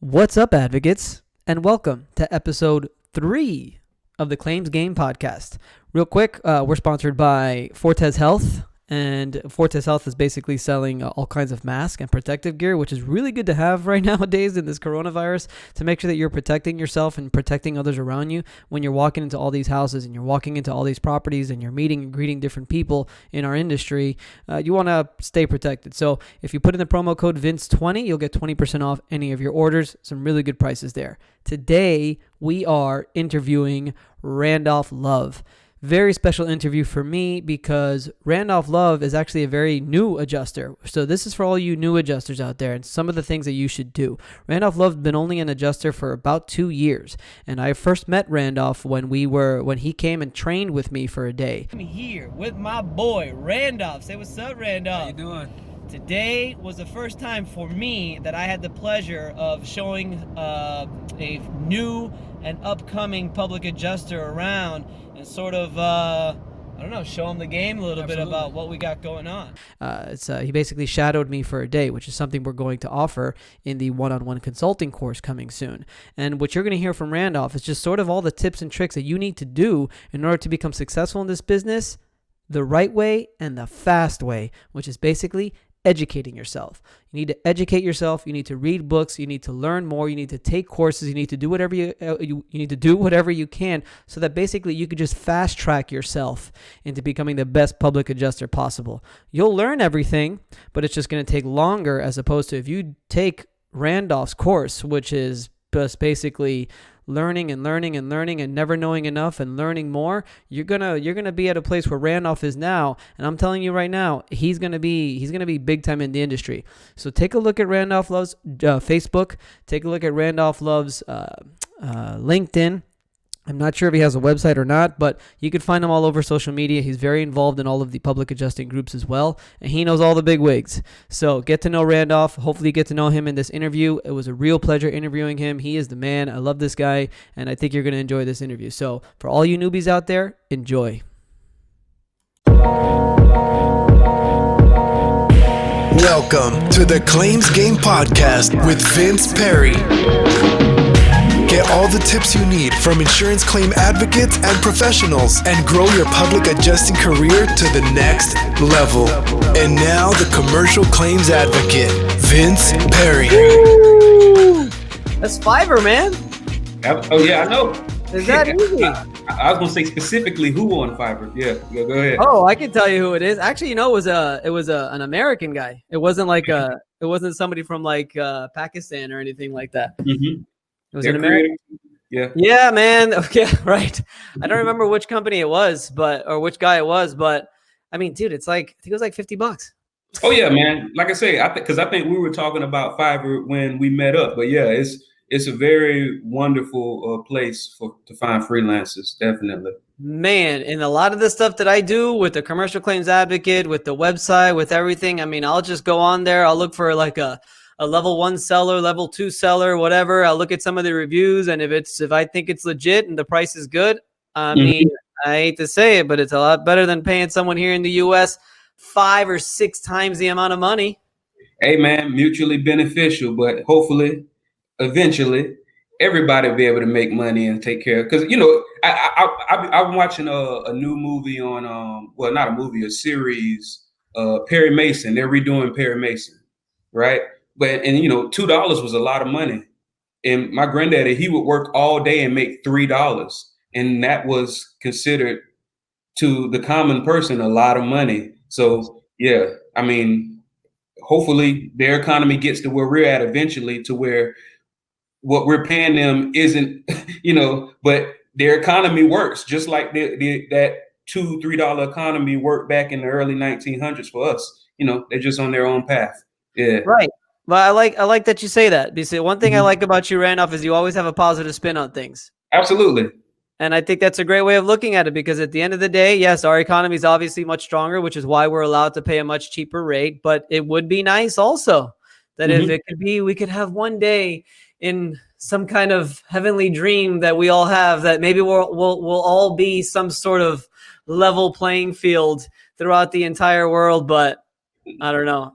What's up, advocates, and welcome to episode 3 of the Claims Game podcast. Real quick, we're sponsored by Fortes Health, and Fortes Health is basically selling all kinds of masks and protective gear, which is really good to have right nowadays in this coronavirus to make sure that you're protecting yourself and protecting others around you when you're walking into all these houses and you're walking into all these properties and you're meeting and greeting different people in our industry. You want to stay protected. So if you put in the promo code VINCE20, you'll get 20% off any of your orders. Some really good prices there. Today, we are interviewing Randolph Love. Very special interview for me because Randolph Love is actually a very new adjuster. So this is for all you new adjusters out there and some of the things that you should do. Randolph Love's been only an adjuster for about 2 years. And I first met Randolph when he came and trained with me for a day. I'm here with my boy, Randolph. Say what's up, Randolph. How you doing? Today was the first time for me that I had the pleasure of showing a new and upcoming public adjuster around and sort of, show him the game a little bit about what we got going on. He basically shadowed me for a day, which is something we're going to offer in the one-on-one consulting course coming soon. And what you're going to hear from Randolph is just sort of all the tips and tricks that you need to do in order to become successful in this business the right way and the fast way, which is basically educating yourself. You need to educate yourself. You need to read books. You need to learn more. You need to take courses. You need to do whatever you need to do whatever you can, so that basically you could just fast track yourself into becoming the best public adjuster possible. You'll learn everything, but it's just going to take longer, as opposed to if you take Randolph's course, which is just basically learning and learning and learning and never knowing enough and learning more. You're gonna be at a place where Randolph is now, and I'm telling you right now, he's gonna be big time in the industry. So take a look at Randolph Love's Facebook. Take a look at Randolph Love's LinkedIn. I'm not sure if he has a website or not, but you can find him all over social media. He's very involved in all of the public adjusting groups as well, and he knows all the big wigs. So get to know Randolph. Hopefully get to know him in this interview. It was a real pleasure interviewing him. He is the man. I love this guy, and I think you're going to enjoy this interview. So for all you newbies out there, enjoy. Welcome to the Claims Game Podcast with Vince Perry. Get all the tips you need from insurance claim advocates and professionals and grow your public adjusting career to the next level. And now the commercial claims advocate, Vince Perry. That's Fiverr, man. Oh, yeah, I know. Is that easy? I was going to say specifically who on Fiverr. Yeah, go ahead. Oh, I can tell you who it is. Actually, it was an American guy. It wasn't it wasn't somebody from Pakistan or anything like that. Mm-hmm. It was an American. Yeah. Yeah, man. Okay, right. I don't remember which company it was, or which guy it was, but I mean, dude, I think it was like $50. Oh yeah, man. Like I say, because I think we were talking about Fiverr when we met up, but yeah, it's a very wonderful place to find freelancers, definitely. Man, and a lot of the stuff that I do with the commercial claims advocate, with the website, with everything, I mean, I'll just go on there. I'll look for a level 1 seller, level 2 seller, whatever. I'll look at some of the reviews, and if I think it's legit and the price is good, I mean, I hate to say it, but it's a lot better than paying someone here in the U.S. 5 or 6 times the amount of money. Hey, man, mutually beneficial, but hopefully, eventually, everybody will be able to make money and take care of. Because I'm watching a new movie on not a movie, a series, Perry Mason. They're redoing Perry Mason, right? But $2 was a lot of money. And my granddaddy, he would work all day and make $3. And that was considered to the common person a lot of money. So yeah, I mean, hopefully their economy gets to where we're at eventually, to where what we're paying them isn't, but their economy works just like that $2-3 economy worked back in the early 1900s for us. They're just on their own path. Yeah. Right. Well, I like that you say that. Because one thing I like about you, Randolph, is you always have a positive spin on things. Absolutely. And I think that's a great way of looking at it, because at the end of the day, yes, our economy is obviously much stronger, which is why we're allowed to pay a much cheaper rate. But it would be nice also that if it could be, we could have one day in some kind of heavenly dream that we all have, that maybe we'll all be some sort of level playing field throughout the entire world. But I don't know.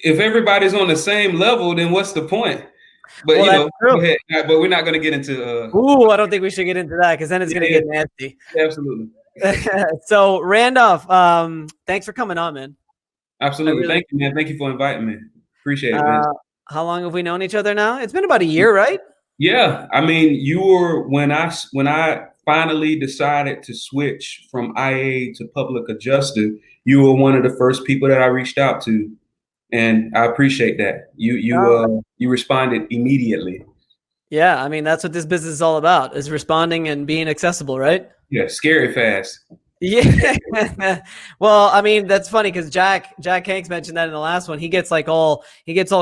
if everybody's on the same level, then what's the point? But Well, that's go true. ahead. But we're not going to get into. Ooh, I don't think we should get into that because then it's going to Yeah, get nasty. absolutely, So, Randolph, thanks for coming on, man. absolutely. Thank you, man. Thank you for inviting me. Appreciate it, Vince. How long have we known each other now? It's been about a year, right? Yeah, I mean, you were when I finally decided to switch from IA to public adjuster. You were one of the first people that I reached out to, and I appreciate that. You responded immediately. Yeah, I mean, that's what this business is all about, is responding and being accessible, right? Yeah, scary fast. Yeah. Well, I mean, that's funny because Jack Hanks mentioned that in the last one. He gets all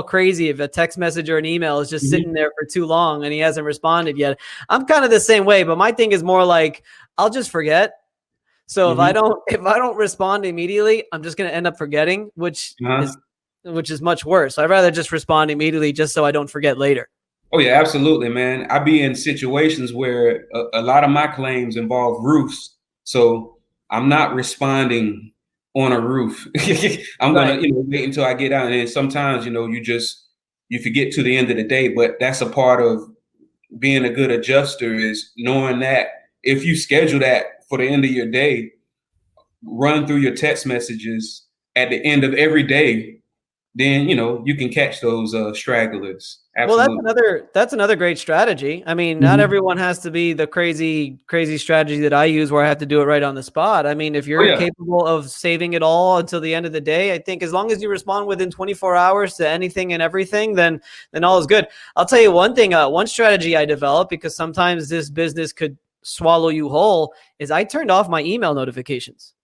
crazy if a text message or an email is just sitting there for too long and he hasn't responded yet. I'm kind of the same way, but my thing is more like I'll just forget. So if I don't respond immediately, I'm just gonna end up forgetting, which is much worse. I'd rather just respond immediately just so I don't forget later. Oh yeah, absolutely, man. I be in situations where a lot of my claims involve roofs, so I'm not responding on a roof. I'm gonna, wait until I get out, and then sometimes, you forget to the end of the day. But that's a part of being a good adjuster, is knowing that if you schedule that for the end of your day, run through your text messages at the end of every day, then you can catch those stragglers. Absolutely. Well, that's another great strategy. I mean, not everyone has to be the crazy strategy that I use where I have to do it right on the spot. I mean, if you're capable of saving it all until the end of the day, I think as long as you respond within 24 hours to anything and everything, then all is good. I'll tell you one thing, one strategy I developed, because sometimes this business could swallow you whole, is I turned off my email notifications.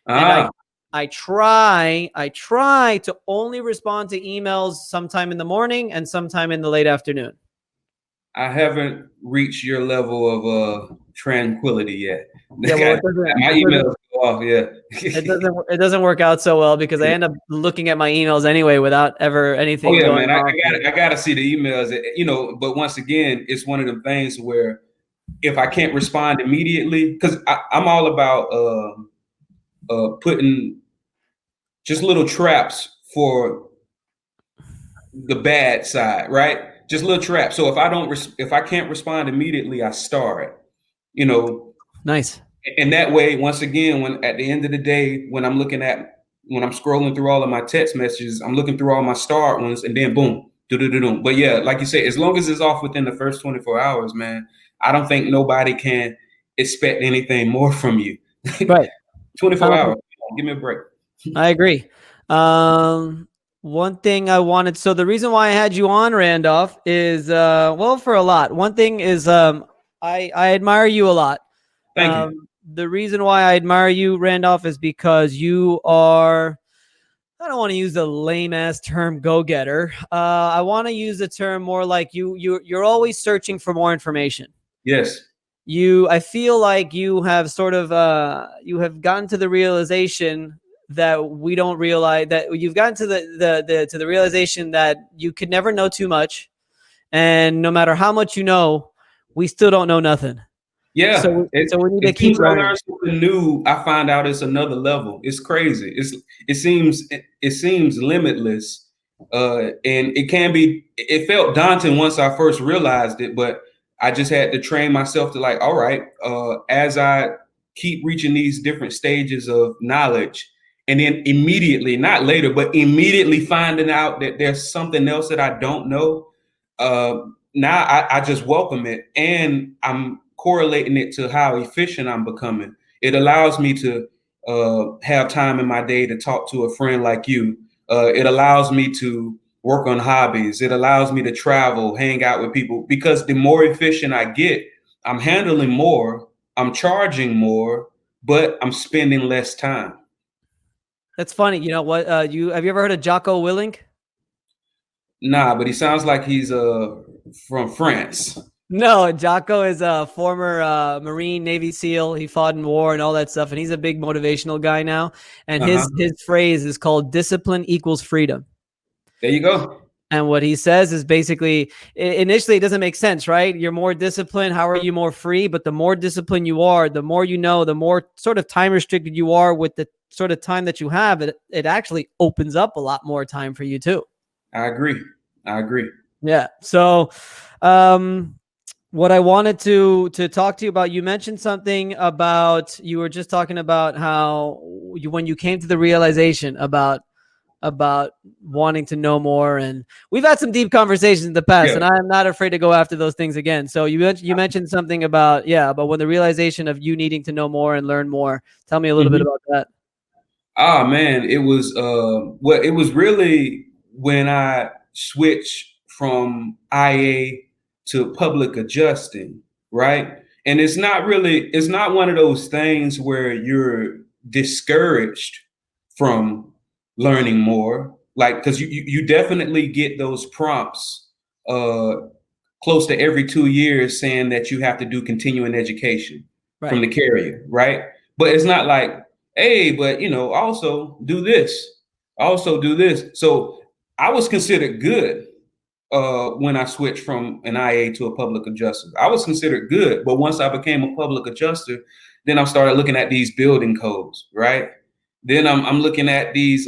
And I try to only respond to emails sometime in the morning and sometime in the late afternoon. I haven't reached your level of tranquility yet. Yeah, well, my emails go off. Yeah, it doesn't work out so well because I end up looking at my emails anyway without ever anything. Oh yeah, going man, on. I gotta see the emails. But once again, it's one of the things where if I can't respond immediately, because I'm all about putting just little traps for the bad side, right? Just little traps. So if I can't respond immediately, I start. Nice. And that way, once again, when at the end of the day, when I'm scrolling through all of my text messages, I'm looking through all my start ones, and then boom, do. But yeah, like you said, as long as it's off within the first 24 hours, man, I don't think nobody can expect anything more from you. Right. 24 hours. Give me a break. I agree. One thing I wanted, so the reason why I had you on, Randolph, is for a lot. One thing is I admire you a lot. Thank you. The reason why I admire you, Randolph, is because you are, I don't want to use the lame ass term go-getter. I want to use the term more like you're always searching for more information. Yes. I feel like you have sort of you have gotten to the realization that we don't realize, that you've gotten to the realization that you could never know too much, and no matter how much you know, we still don't know nothing. Yeah. So we need to keep learning. Learn something new, I find out it's another level. It's crazy. It seems limitless, and it felt daunting once I first realized it, but I just had to train myself to like, all right, as I keep reaching these different stages of knowledge, and then immediately, not later, but immediately finding out that there's something else that I don't know. Now I just welcome it, and I'm correlating it to how efficient I'm becoming. It allows me to have time in my day to talk to a friend like you. It allows me to work on hobbies. It allows me to travel, hang out with people, because the more efficient I get, I'm handling more, I'm charging more, but I'm spending less time. That's funny. You know what? Have you ever heard of Jocko Willink? Nah, but he sounds like he's from France. No, Jocko is a former Marine, Navy SEAL. He fought in war and all that stuff, and he's a big motivational guy now. And his phrase is called "discipline equals freedom." There you go. And what he says is basically, initially it doesn't make sense, right? You're more disciplined. How are you more free? But the more disciplined you are, the more you know, the more sort of time restricted you are with the sort of time that you have. It actually opens up a lot more time for you too. I agree. I agree. Yeah. So, what I wanted to talk to you about, you mentioned something about, you were just talking about how when you came to the realization about wanting to know more, and we've had some deep conversations in the past, Yeah. and I'm not afraid to go after those things again. So you mentioned something about when the realization of you needing to know more and learn more. Tell me a little bit Mhm. about that. Ah, man, it was it was really when I switched from IA to public adjusting, right? And it's not one of those things where you're discouraged from learning more, like, because you definitely get those prompts uh close to every 2 years saying that you have to do continuing education from Right. the carrier, right? But it's not like, hey, but also do this, also do this. So I was considered good when I switched from an IA to a public adjuster. I was considered good, but once I became a public adjuster, then I started looking at these building codes, right? Then I'm looking at these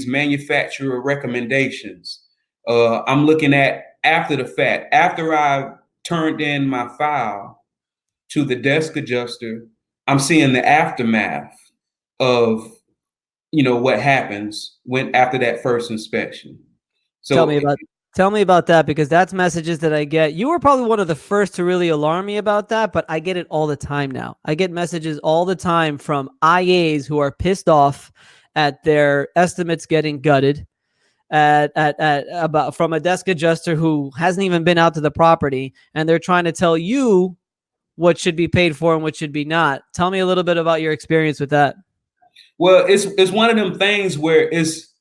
manufacturer recommendations. I'm looking at after the fact, after I turned in my file to the desk adjuster, I'm seeing the aftermath of what happens when after that first inspection. Tell So me about that, because that's messages that I get. You were probably one of the first to really alarm me about that, but I get it all the time now. I get messages all the time from IAs who are pissed off at their estimates getting gutted, at about from a desk adjuster who hasn't even been out to the property, and they're trying to tell you what should be paid for and what should be not. Tell me a little bit about your experience with that. well, it's one of them things where it's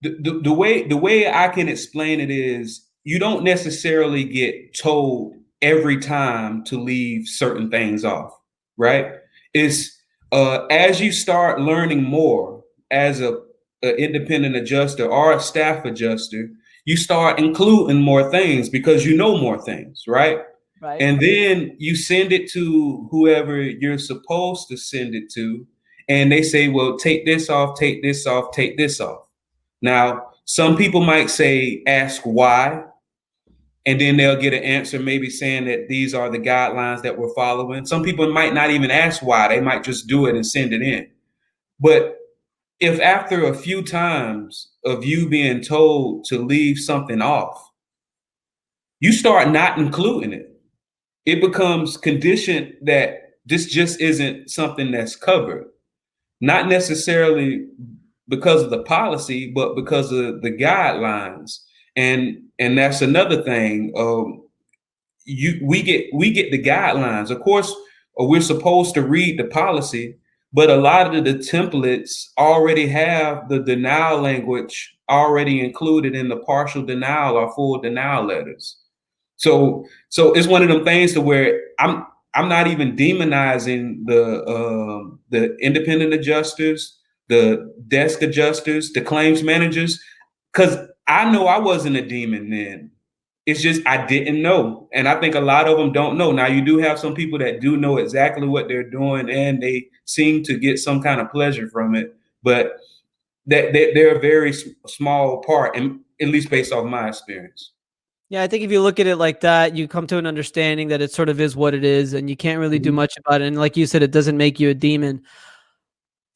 the way I can explain it is you don't necessarily get told every time to leave certain things off, right? It's as you start learning more as a independent adjuster or a staff adjuster, you start including more things because you know more things, right? Right. And then you send it to whoever you're supposed to send it to, and they say, well, take this off, take this off, take this off. Now, some people might say, ask why, and then they'll get an answer maybe saying that these are the guidelines that we're following. Some people might not even ask why, they might just do it and send it in. But if after a few times of you being told to leave something off, you start not including it, it becomes conditioned that this just isn't something that's covered. Not necessarily because of the policy, but because of the guidelines. And that's another thing. We get the guidelines. Of course, we're supposed to read the policy, but a lot of the templates already have the denial language already included in the partial denial or full denial letters. So it's one of them things to where I'm not even demonizing the independent adjusters, the desk adjusters, the claims managers, because I know I wasn't a demon then. It's just I didn't know, and I think a lot of them don't know. Now you do have some people that do know exactly what they're doing, and they seem to get some kind of pleasure from it, but they're a very small part, and at least based off my experience. Yeah, I think if you look at it like that, you come to an understanding that it sort of is what it is, and you can't really do Mhm. much about it. And like you said, it doesn't make you a demon.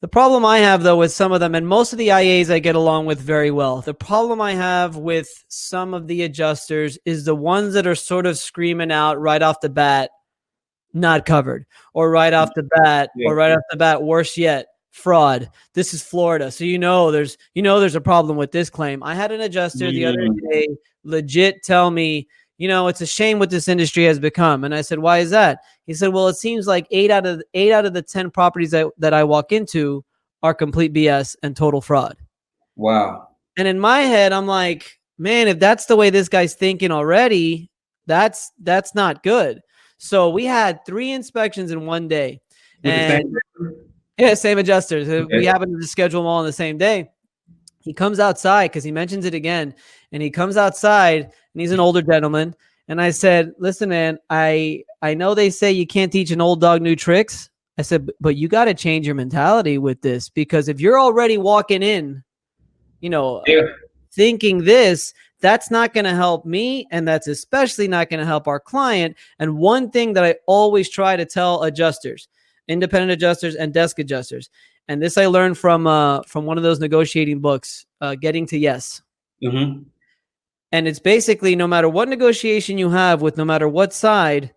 The problem I have, though, with some of them, and most of the IAs I get along with very well. The problem I have with some of the adjusters is the ones that are sort of screaming out right off the bat, not covered, or right off the bat, Yeah. worse yet, fraud. This is Florida. So there's a problem with this claim. I had an adjuster the other Mm. day legit tell me, it's a shame what this industry has become. And I said, why is that? He said, well, it seems like eight out of the 10 properties that I walk into are complete BS and total fraud. Wow. And in my head, I'm like, man, if that's the way this guy's thinking already, that's not good. So we had 3 inspections in one day. With the And same. yeah, same adjusters. Okay. We happened to schedule them all on the same day. He comes outside because he mentions it again. And he comes outside and he's an older gentleman. And I said, listen, man, I know they say you can't teach an old dog new tricks. I said, but you got to change your mentality with this, because if you're already walking in, Yeah. thinking this, that's not going to help me. And that's especially not going to help our client. And one thing that I always try to tell adjusters, independent adjusters and desk adjusters, and this I learned from one of those negotiating books, Getting to Yes. Mm-hmm. And it's basically no matter what negotiation you have with no matter what side,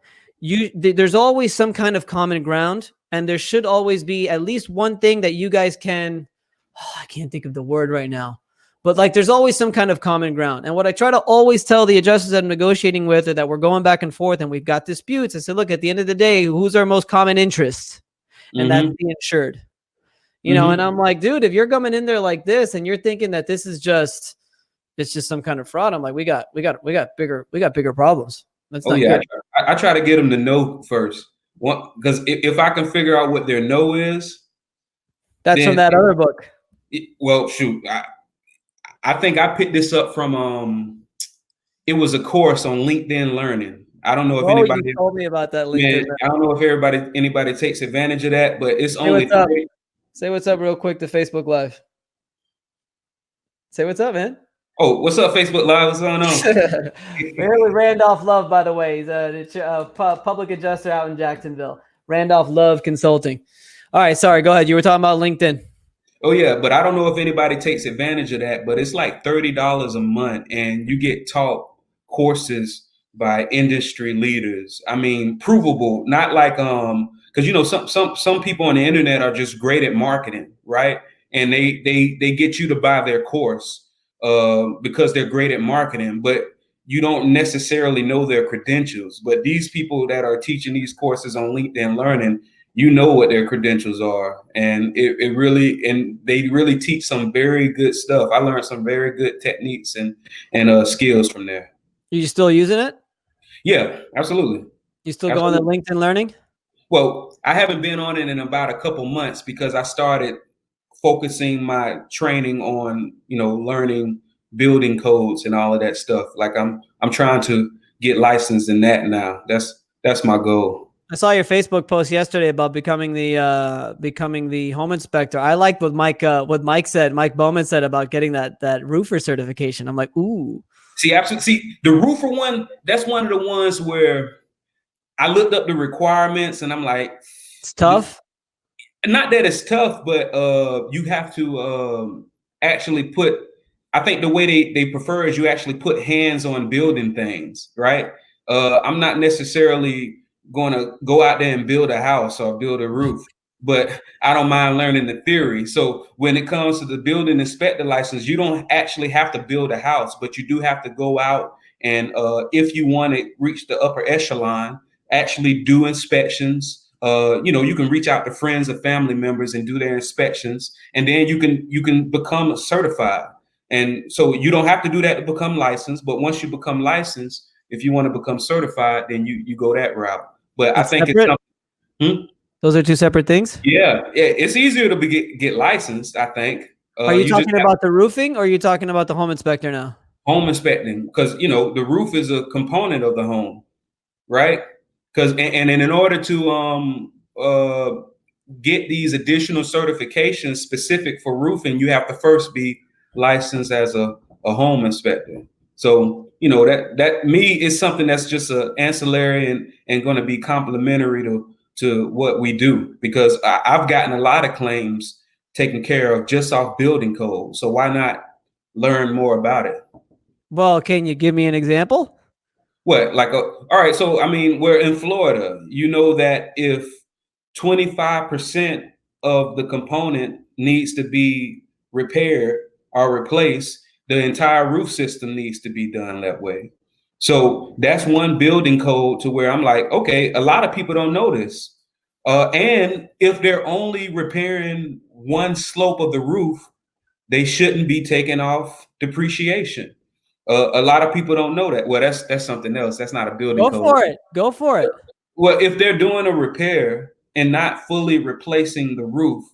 there's always some kind of common ground. And there should always be at least one thing that you guys can, I can't think of the word right now, but like there's always some kind of common ground. And what I try to always tell the adjusters that I'm negotiating with, or that we're going back and forth and we've got disputes, I said, look, at the end of the day, who's our most common interest? And that's the insured. And I'm like, dude, if you're coming in there like this and you're thinking that this is just, it's just some kind of fraud, I'm like, we got bigger problems. That's not good. I try to get them to know first. Because if I can figure out what their no is, that's from that other book. Well, shoot, I think I picked this up from it was a course on LinkedIn Learning. I don't know if anybody you told me about that LinkedIn. I don't know if anybody takes advantage of that, but it's only. Say what's up real quick to Facebook Live. Say what's up, man. Oh, what's up, Facebook Live? What's going on? We're here with Randolph Love, by the way. He's a public adjuster out in Jacksonville. Randolph Love Consulting. All right, sorry, go ahead. You were talking about LinkedIn. Oh, yeah, but I don't know if anybody takes advantage of that, but it's like $30 a month, and you get taught courses by industry leaders. I mean, provable, not like because some people on the internet are just great at marketing, right? And they get you to buy their course because they're great at marketing, but you don't necessarily know their credentials. But these people that are teaching these courses on LinkedIn Learning, you know what their credentials are, and they really teach some very good stuff. I learned some very good techniques and skills from there. You still using it? Yeah, absolutely. You still go on the LinkedIn Learning? Well, I haven't been on it in about a couple months because I started focusing my training on, learning building codes and all of that stuff. Like I'm trying to get licensed in that now. That's my goal. I saw your Facebook post yesterday about becoming the home inspector. I liked what Mike Bowman said about getting that roofer certification. I'm like, ooh. See, absolutely. See, the roofer one, that's one of the ones where I looked up the requirements and I'm like, it's tough. Not that it's tough, but you have to actually put, I think the way they prefer is you actually put hands on building things, right? I'm not necessarily going to go out there and build a house or build a roof, but I don't mind learning the theory. So when it comes to the building inspector license, you don't actually have to build a house, but you do have to go out and if you want to reach the upper echelon, actually do inspections. You can reach out to friends or family members and do their inspections, and then you can become certified. And so you don't have to do that to become licensed, but once you become licensed, if you want to become certified, then you go that route. But I think it's something. Those are two separate things? Yeah, it's easier to get licensed, I think. Are you talking about the roofing, or are you talking about the home inspector now? Home inspecting, because the roof is a component of the home, right? Because and in order to get these additional certifications specific for roofing, you have to first be licensed as a home inspector. So that me is something that's just an ancillary and going to be complementary to what we do, because I've gotten a lot of claims taken care of just off building code. So why not learn more about it? Well, can you give me an example? What, like, all right, so, I mean, we're in Florida. You know that if 25% of the component needs to be repaired or replaced, the entire roof system needs to be done that way. So that's one building code to where I'm like, okay, a lot of people don't know this. And if they're only repairing one slope of the roof, they shouldn't be taking off depreciation. A lot of people don't know that. Well, that's something else. That's not a building code. Go for it. Well, if they're doing a repair and not fully replacing the roof,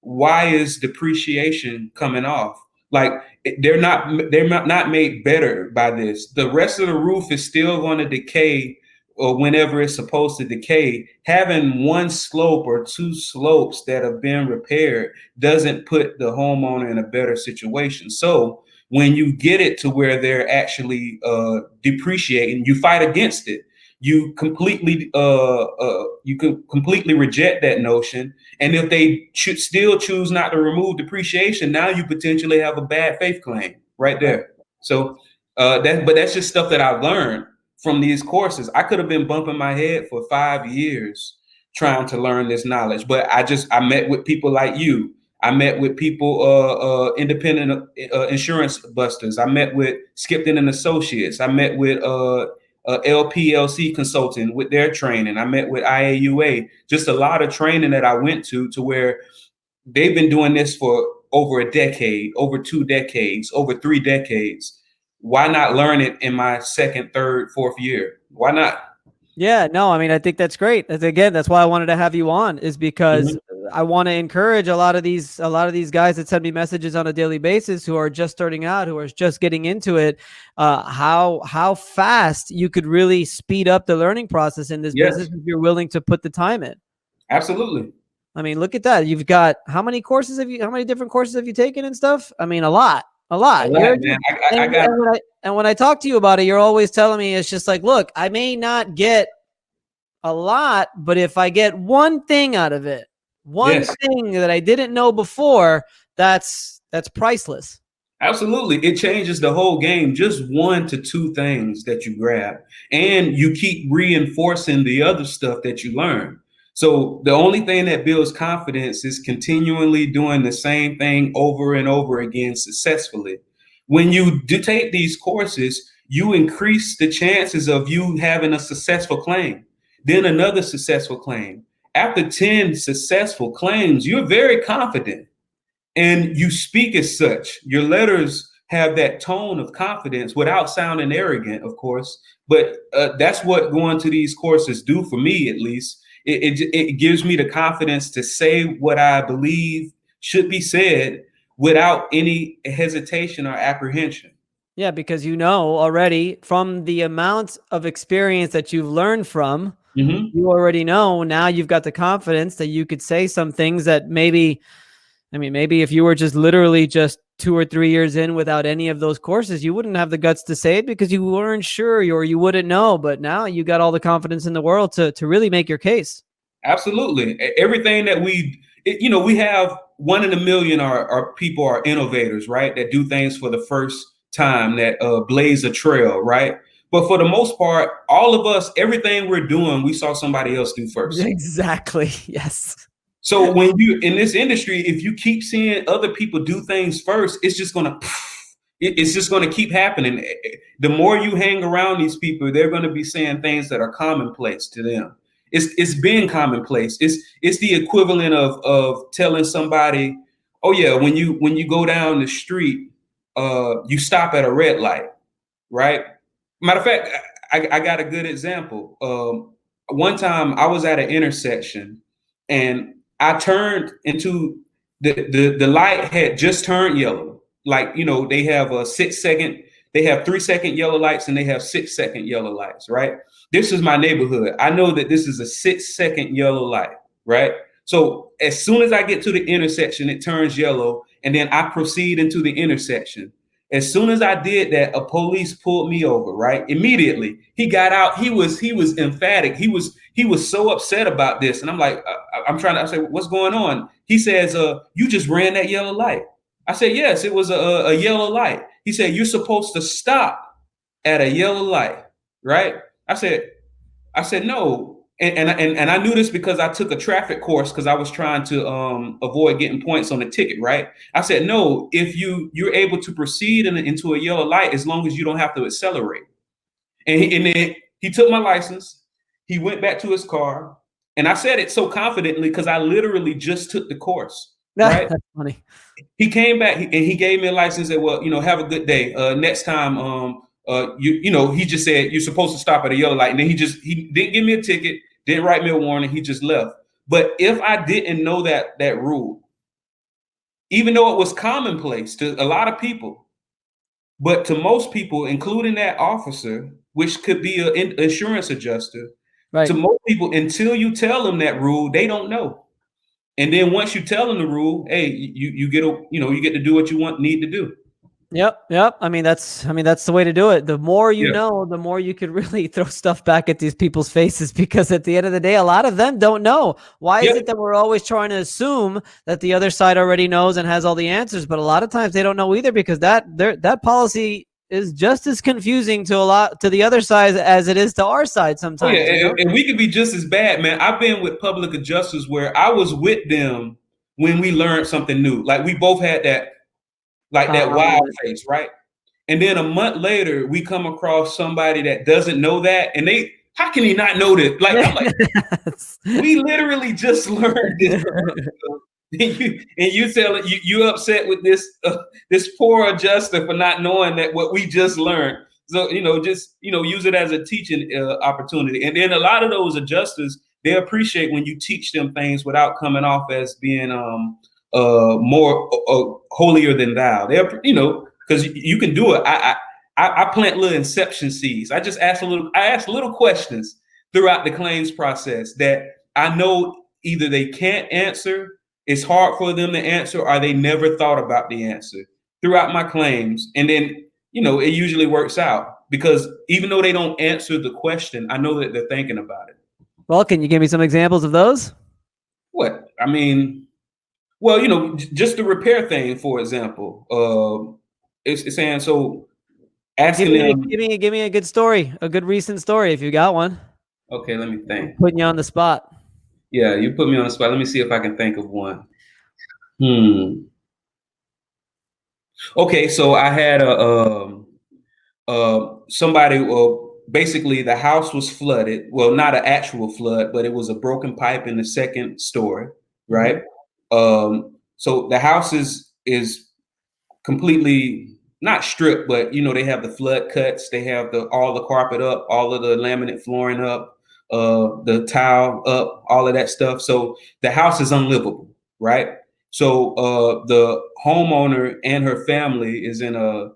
why is depreciation coming off? Like they're not made better by this. The rest of the roof is still going to decay or whenever it's supposed to decay, having one slope or two slopes that have been repaired doesn't put the homeowner in a better situation. So when you get it to where they're actually depreciating, you fight against it. You completely reject that notion. And if they still choose not to remove depreciation, now you potentially have a bad faith claim right there. So but that's just stuff that I've learned from these courses. I could have been bumping my head for 5 years trying to learn this knowledge, but I met with people like you. I met with people, independent insurance busters. I met with Skipton and Associates. I met with LPLC Consulting with their training. I met with IAUA. Just a lot of training that I went to where they've been doing this for over a decade, over 2 decades, over 3 decades. Why not learn it in my second, third, fourth year? Why not? Yeah, no, I mean, I think that's great. Again, that's why I wanted to have you on, is because I want to encourage a lot of these guys that send me messages on a daily basis who are just starting out, who are just getting into it, how fast you could really speed up the learning process in this business if you're willing to put the time in. Absolutely. I mean, look at that. You've got how many different courses have you taken and stuff? I mean, a lot. Man. And when I talk to you about it, you're always telling me it's just like, look, I may not get a lot, but if I get one thing out of it, one thing that I didn't know before, that's priceless. Absolutely. It changes the whole game. Just 1 to 2 things that you grab, and you keep reinforcing the other stuff that you learn. So the only thing that builds confidence is continually doing the same thing over and over again successfully. When you do take these courses, you increase the chances of you having a successful claim, then another successful claim. After 10 successful claims, you're very confident and you speak as such. Your letters have that tone of confidence without sounding arrogant, of course. But that's what going to these courses do for me, at least. It gives me the confidence to say what I believe should be said without any hesitation or apprehension. Yeah, because you know already from the amount of experience that you've learned from, you already know now you've got the confidence that you could say some things that maybe if you were just literally just 2 or 3 years in without any of those courses, you wouldn't have the guts to say it because you weren't sure or you wouldn't know. But now you got all the confidence in the world to really make your case. Absolutely. Everything that we have 1 in a million are people are innovators, right? That do things for the first time, that blaze a trail, right? But for the most part, all of us, everything we're doing, we saw somebody else do first. Exactly. Yes. So when you in this industry, if you keep seeing other people do things first, it's just gonna keep happening. The more you hang around these people, they're gonna be saying things that are commonplace to them. It's been commonplace. It's the equivalent of telling somebody, oh yeah, when you go down the street, you stop at a red light, right? Matter of fact, I got a good example. One time I was at an intersection and I turned into the light had just turned yellow. Like, they have a 6-second, they have 3-second yellow lights and they have 6-second yellow lights, right? This is my neighborhood. I know that this is a 6-second yellow light, right? So as soon as I get to the intersection, it turns yellow, and then I proceed into the intersection. As soon as I did that, a police pulled me over, right? Immediately. He got out. He was emphatic. He was so upset about this. And I'm like, I say, what's going on? He says, you just ran that yellow light. I said, yes, it was a yellow light. He said, you're supposed to stop at a yellow light, right? I said, no. And I knew this because I took a traffic course because I was trying to avoid getting points on the ticket, right? I said, no, if you're able to proceed into a yellow light as long as you don't have to accelerate. And then he took my license. He went back to his car. And I said it so confidently because I literally just took the course, right? That's funny. He came back and he gave me a license and said, well, have a good day. Next time, he just said, you're supposed to stop at a yellow light. And then he didn't give me a ticket, didn't write me a warning. He just left. But if I didn't know that rule, even though it was commonplace to a lot of people, but to most people, including that officer, which could be an insurance adjuster. Right. To most people, until you tell them that rule, they don't know. And then once you tell them the rule, hey, you get you get to do what you need to do. Yep. I mean, that's the way to do it. The more you Yeah. know, the more you could really throw stuff back at these people's faces, because at the end of the day, a lot of them don't know. Why is it that we're always trying to assume that the other side already knows and has all the answers? But a lot of times they don't know either, because that policy is just as confusing to the other side as it is to our side sometimes. Oh, yeah, and we could be just as bad, man. I've been with public adjusters where I was with them when we learned something new. Like we both had that wild face, right? And then a month later, we come across somebody that doesn't know that, and how can he not know this? Like I'm like, we literally just learned this. And you tell it you upset with this poor adjuster for not knowing that what we just learned. So just use it as a teaching opportunity. And then a lot of those adjusters, they appreciate when you teach them things without coming off as being more holier than thou. They're because you can do it. I plant little inception seeds. I ask little questions throughout the claims process that I know either they can't answer, it's hard for them to answer, or they never thought about the answer throughout my claims. And then, it usually works out, because even though they don't answer the question, I know that they're thinking about it. Well, can you give me some examples of those? What? I mean, well, just the repair thing, for example, it's saying, so asking them. Give me a good story, a good recent story, if you got one. Okay, let me think. I'm putting you on the spot. Yeah, you put me on the spot. Let me see if I can think of one. Okay, so I had somebody. Basically, the house was flooded. Well, not an actual flood, but it was a broken pipe in the second story, right? So the house is completely not stripped, but they have the flood cuts. They have all the carpet up, all of the laminate flooring up, the tile up, all of that stuff. So the house is unlivable, right? So the homeowner and her family is in a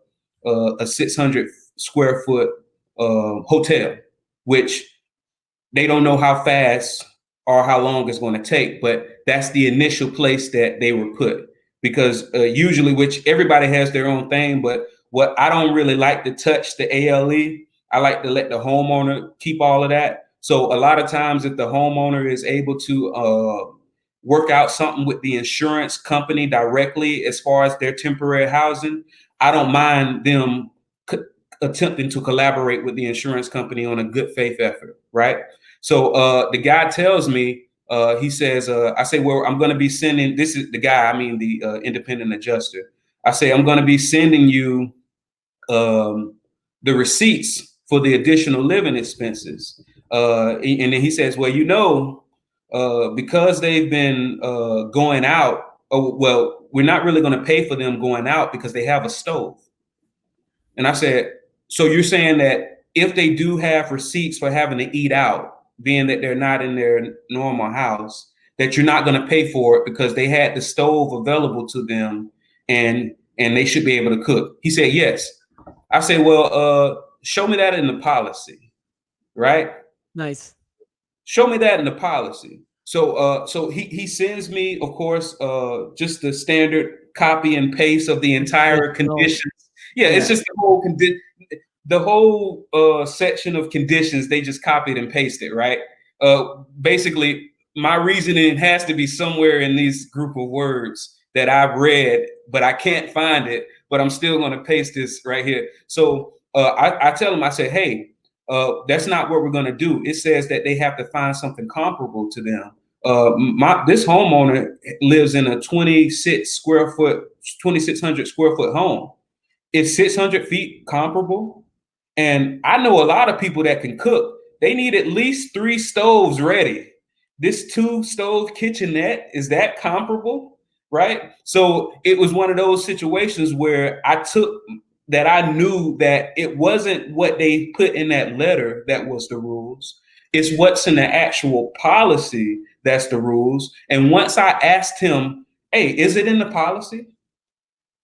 600 square foot hotel, which they don't know how fast or how long it's going to take, but that's the initial place that they were put. Because usually, which everybody has their own thing, but what I don't really like to touch the ALE, I like to let the homeowner keep all of that. So a lot of times, if the homeowner is able to work out something with the insurance company directly as far as their temporary housing, I don't mind them attempting to collaborate with the insurance company on a good faith effort, right? So the guy tells me, he says, I say, well, I'm going to be sending, this is the guy, I mean, the independent adjuster. I say, I'm going to be sending you the receipts for the additional living expenses. And then he says, well, because they've been going out, well, we're not really going to pay for them going out because they have a stove. And I said, so you're saying that if they do have receipts for having to eat out, being that they're not in their normal house, that you're not going to pay for it because they had the stove available to them and they should be able to cook? He said, yes. I said, well, show me that in the policy, right? Nice. Show me that in the policy. So he sends me, of course, just the standard copy and paste of the entire conditions. Yeah, it's just the whole section of conditions. They just copied and pasted, right? Basically, my reasoning has to be somewhere in these group of words that I've read, but I can't find it. But I'm still going to paste this right here. So I tell them, I say, hey, that's not what we're going to do. It says that they have to find something comparable to them. This homeowner lives in a 2600 square foot home. Is 600 feet comparable? And I know a lot of people that can cook. They need at least 3 stoves ready. This 2-stove kitchenette, is that comparable? Right? So it was one of those situations where I knew that it wasn't what they put in that letter that was the rules. It's what's in the actual policy that's the rules. And once I asked him, hey, is it in the policy?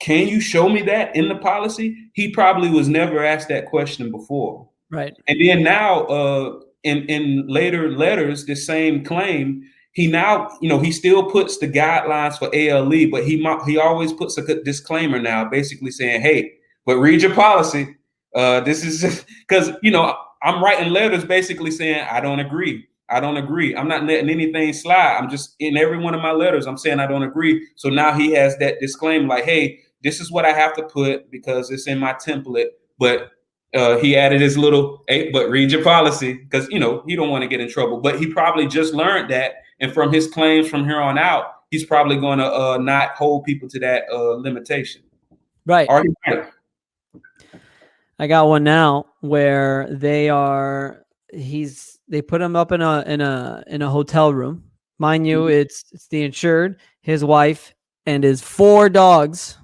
Can you show me that in the policy? He probably was never asked that question before. Right. And then now, in later letters, the same claim, he now, he still puts the guidelines for ALE, but he always puts a disclaimer now, basically saying, hey, but read your policy. This is because, I'm writing letters basically saying, I don't agree. I don't agree. I'm not letting anything slide. I'm just, in every one of my letters, I'm saying I don't agree. So now he has that disclaimer like, hey, this is what I have to put because it's in my template. But he added his little, hey, but read your policy because, he don't want to get in trouble. But he probably just learned that. And from his claims from here on out, he's probably going to not hold people to that limitation. Right. Or he might. I got one now where they put him up in a hotel room. Mind you, it's the insured, his wife, and his 4 dogs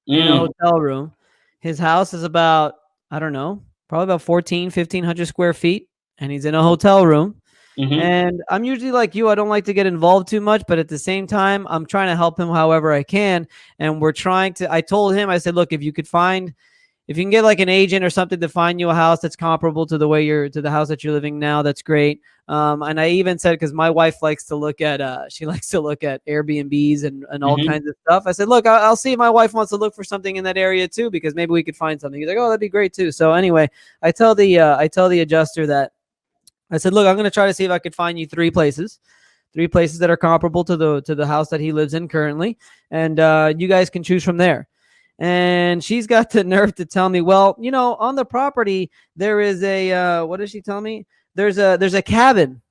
in a hotel room. His house is about, I don't know, probably about 1,500 square feet, and he's in a hotel room. And I'm usually like you, I don't like to get involved too much, but at the same time, I'm trying to help him however I can. And I told him, I said, look, if you can get like an agent or something to find you a house that's comparable to the house that you're living now, that's great. And I even said, because my wife likes to look at Airbnbs and all kinds of stuff. I said, look, I'll see if my wife wants to look for something in that area too, because maybe we could find something. He's like, oh, that'd be great too. So anyway, I tell the adjuster that I said, look, I'm going to try to see if I could find you 3 places that are comparable to the house that he lives in currently. And you guys can choose from there. And she's got the nerve to tell me, well, on the property, there is what does she tell me? There's a cabin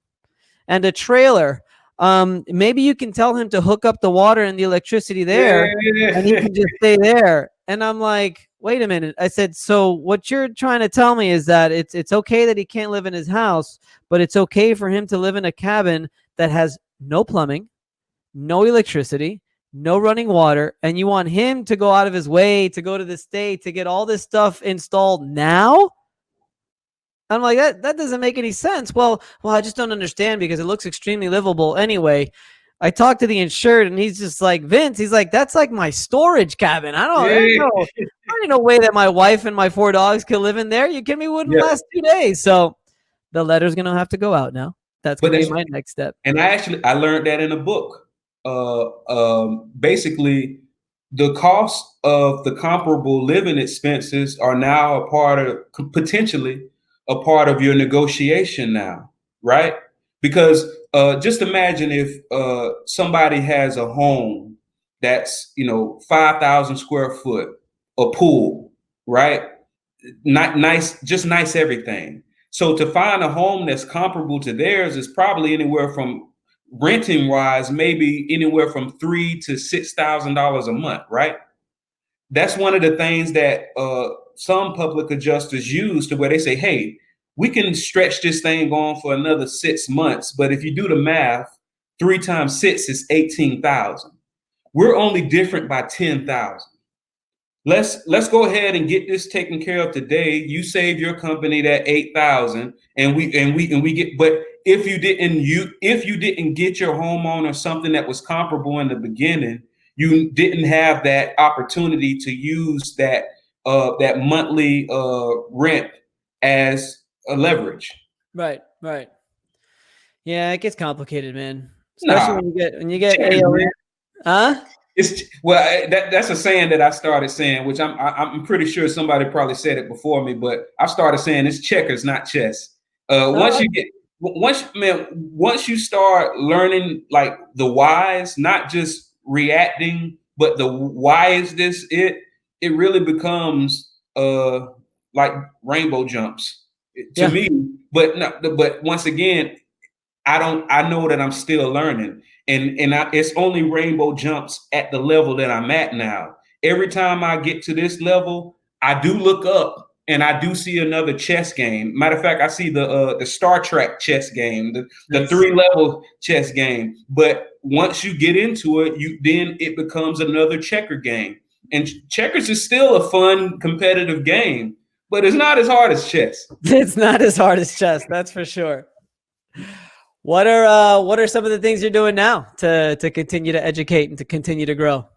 and a trailer. Maybe you can tell him to hook up the water and the electricity there, and he can just stay there. And I'm like, wait a minute. I said, so what you're trying to tell me is that it's okay that he can't live in his house, but it's okay for him to live in a cabin that has no plumbing, no electricity, no running water, and you want him to go out of his way to go to the state to get all this stuff installed now? I'm like, that doesn't make any sense. Well, I just don't understand because it looks extremely livable. Anyway, I talked to the insured and he's just like, Vince, he's like, that's like my storage cabin. There's no way that my wife and my 4 dogs could live in there. You kidding me? Wouldn't last 2 days. So the letter's going to have to go out now. That's going to be my next step. And I learned that in a book. Basically, the cost of the comparable living expenses are now potentially a part of your negotiation now, right? Because just imagine if somebody has a home that's 5,000 square foot, a pool, right? Not nice, just nice everything. So to find a home that's comparable to theirs is probably anywhere from renting wise, maybe anywhere from $3,000 to $6,000 a month, right? That's one of the things that some public adjusters use to where they say, hey, we can stretch this thing going for another 6 months. But if you do the math, 3 times 6 is 18,000. We're only different by 10,000. Let's go ahead and get this taken care of today. You save your company that 8,000, and we get. But if you didn't get your homeowner something that was comparable in the beginning, you didn't have that opportunity to use that monthly rent as a leverage. Right. Yeah, it gets complicated, man. Especially when you get AOE. Huh? That's a saying that I started saying, which I'm pretty sure somebody probably said it before me, but I started saying it's checkers, not chess. Once you start learning like the whys, not just reacting, but the why is this it really becomes like rainbow jumps to me. But once again, I know that I'm still learning. And it's only rainbow jumps at the level that I'm at now. Every time I get to this level, I do look up and I do see another chess game. Matter of fact, I see the Star Trek chess game, the 3-level chess game. But once you get into it, then it becomes another checker game. And checkers is still a fun, competitive game, but it's not as hard as chess. It's not as hard as chess, that's for sure. What are some of the things you're doing now to continue to educate and to continue to grow?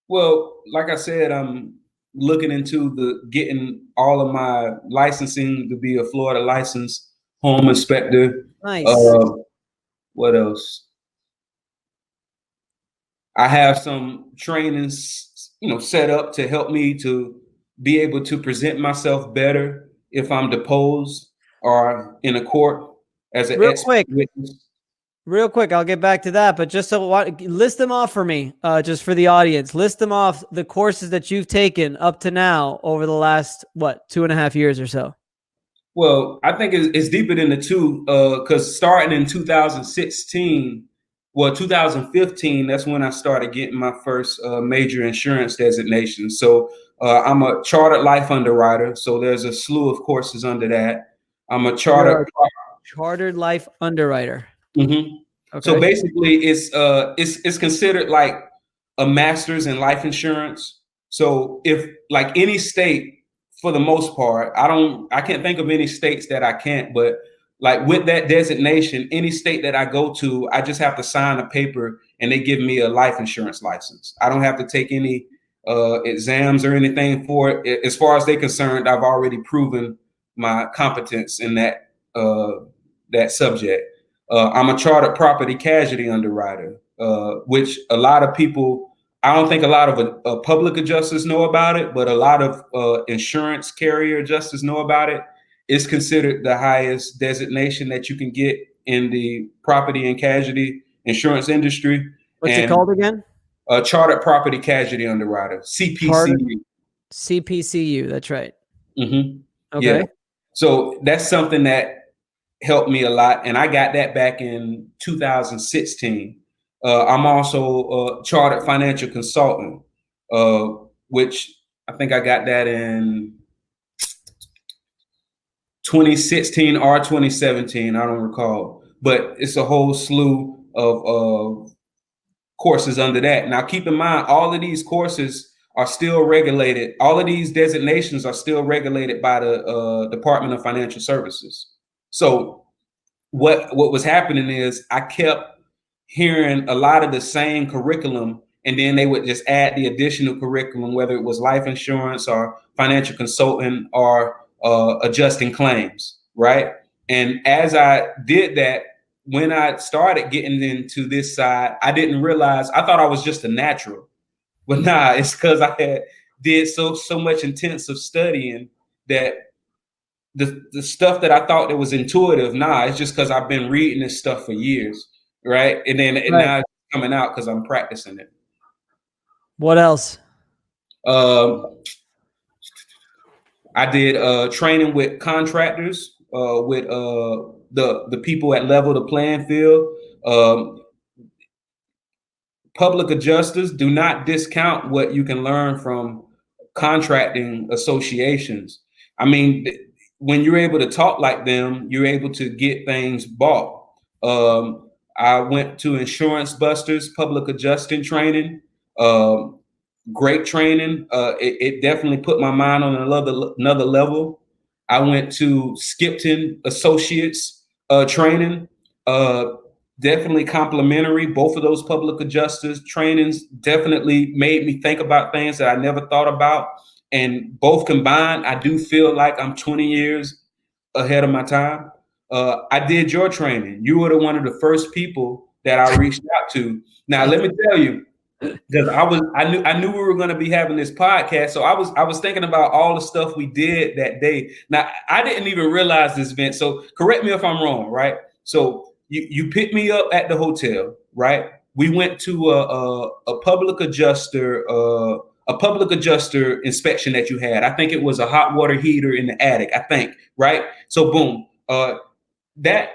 Well, like I said, looking into getting all of my licensing to be a Florida licensed home inspector. Nice. What else? I have some trainings, set up to help me to be able to present myself better if I'm deposed or in a court as an expert witness. Real quick, I'll get back to that, but just list them off for me, just for the audience. List them off, the courses that you've taken up to now over the last, 2.5 years or so? Well, I think it's deeper than the two, because starting in 2016, 2015, that's when I started getting my first major insurance designation. So I'm a chartered life underwriter. So there's a slew of courses under that. I'm a chartered life underwriter. Mm-hmm. Okay. So basically, it's considered like a master's in life insurance. So if like any state, for the most part, I can't think of any states that I can't, but like with that designation, any state that I go to, I just have to sign a paper and they give me a life insurance license. I don't have to take any exams or anything for it. As far as they're concerned, I've already proven my competence in that subject. I'm a chartered property casualty underwriter, which a lot of people, I don't think a lot of public adjusters know about it, but a lot of insurance carrier adjusters know about it. It's considered the highest designation that you can get in the property and casualty insurance industry. What's it called again? Chartered property casualty underwriter, CPCU. CPCU, that's right. Mm-hmm. Okay. Yeah. So that's something that helped me a lot. And I got that back in 2016. I'm also a chartered financial consultant, which I think I got that in 2016 or 2017. I don't recall, but it's a whole slew of courses under that. Now, keep in mind, all of these courses are still regulated. All of these designations are still regulated by the Department of Financial Services. So what was happening is I kept hearing a lot of the same curriculum, and then they would just add the additional curriculum, whether it was life insurance or financial consulting or adjusting claims, right? And as I did that, when I started getting into this side, I didn't realize, I thought I was just a natural, but nah, it's because I had did so much intensive studying that the stuff that I thought that was intuitive, it's just because I've been reading this stuff for years, right? And then now it's coming out because I'm practicing it. What else? I did training with contractors, with the people at Level the Playing Field. Public adjusters, do not discount what you can learn from contracting associations. I mean, when you're able to talk like them, you're able to get things bought. I went to Insurance Busters public adjusting training. Great training. It definitely put my mind on another level. I went to Skipton Associates training. Definitely complimentary. Both of those public adjusters trainings definitely made me think about things that I never thought about. And both combined, I do feel like I'm 20 years ahead of my time. I did your training. You were one of the first people that I reached out to. Now, let me tell you, because I knew we were going to be having this podcast. So I was thinking about all the stuff we did that day. Now, I didn't even realize this, Vince. So correct me if I'm wrong, right? So you picked me up at the hotel, right? We went to a public adjuster inspection that you had. I think it was a hot water heater in the attic, I think, right? So boom, that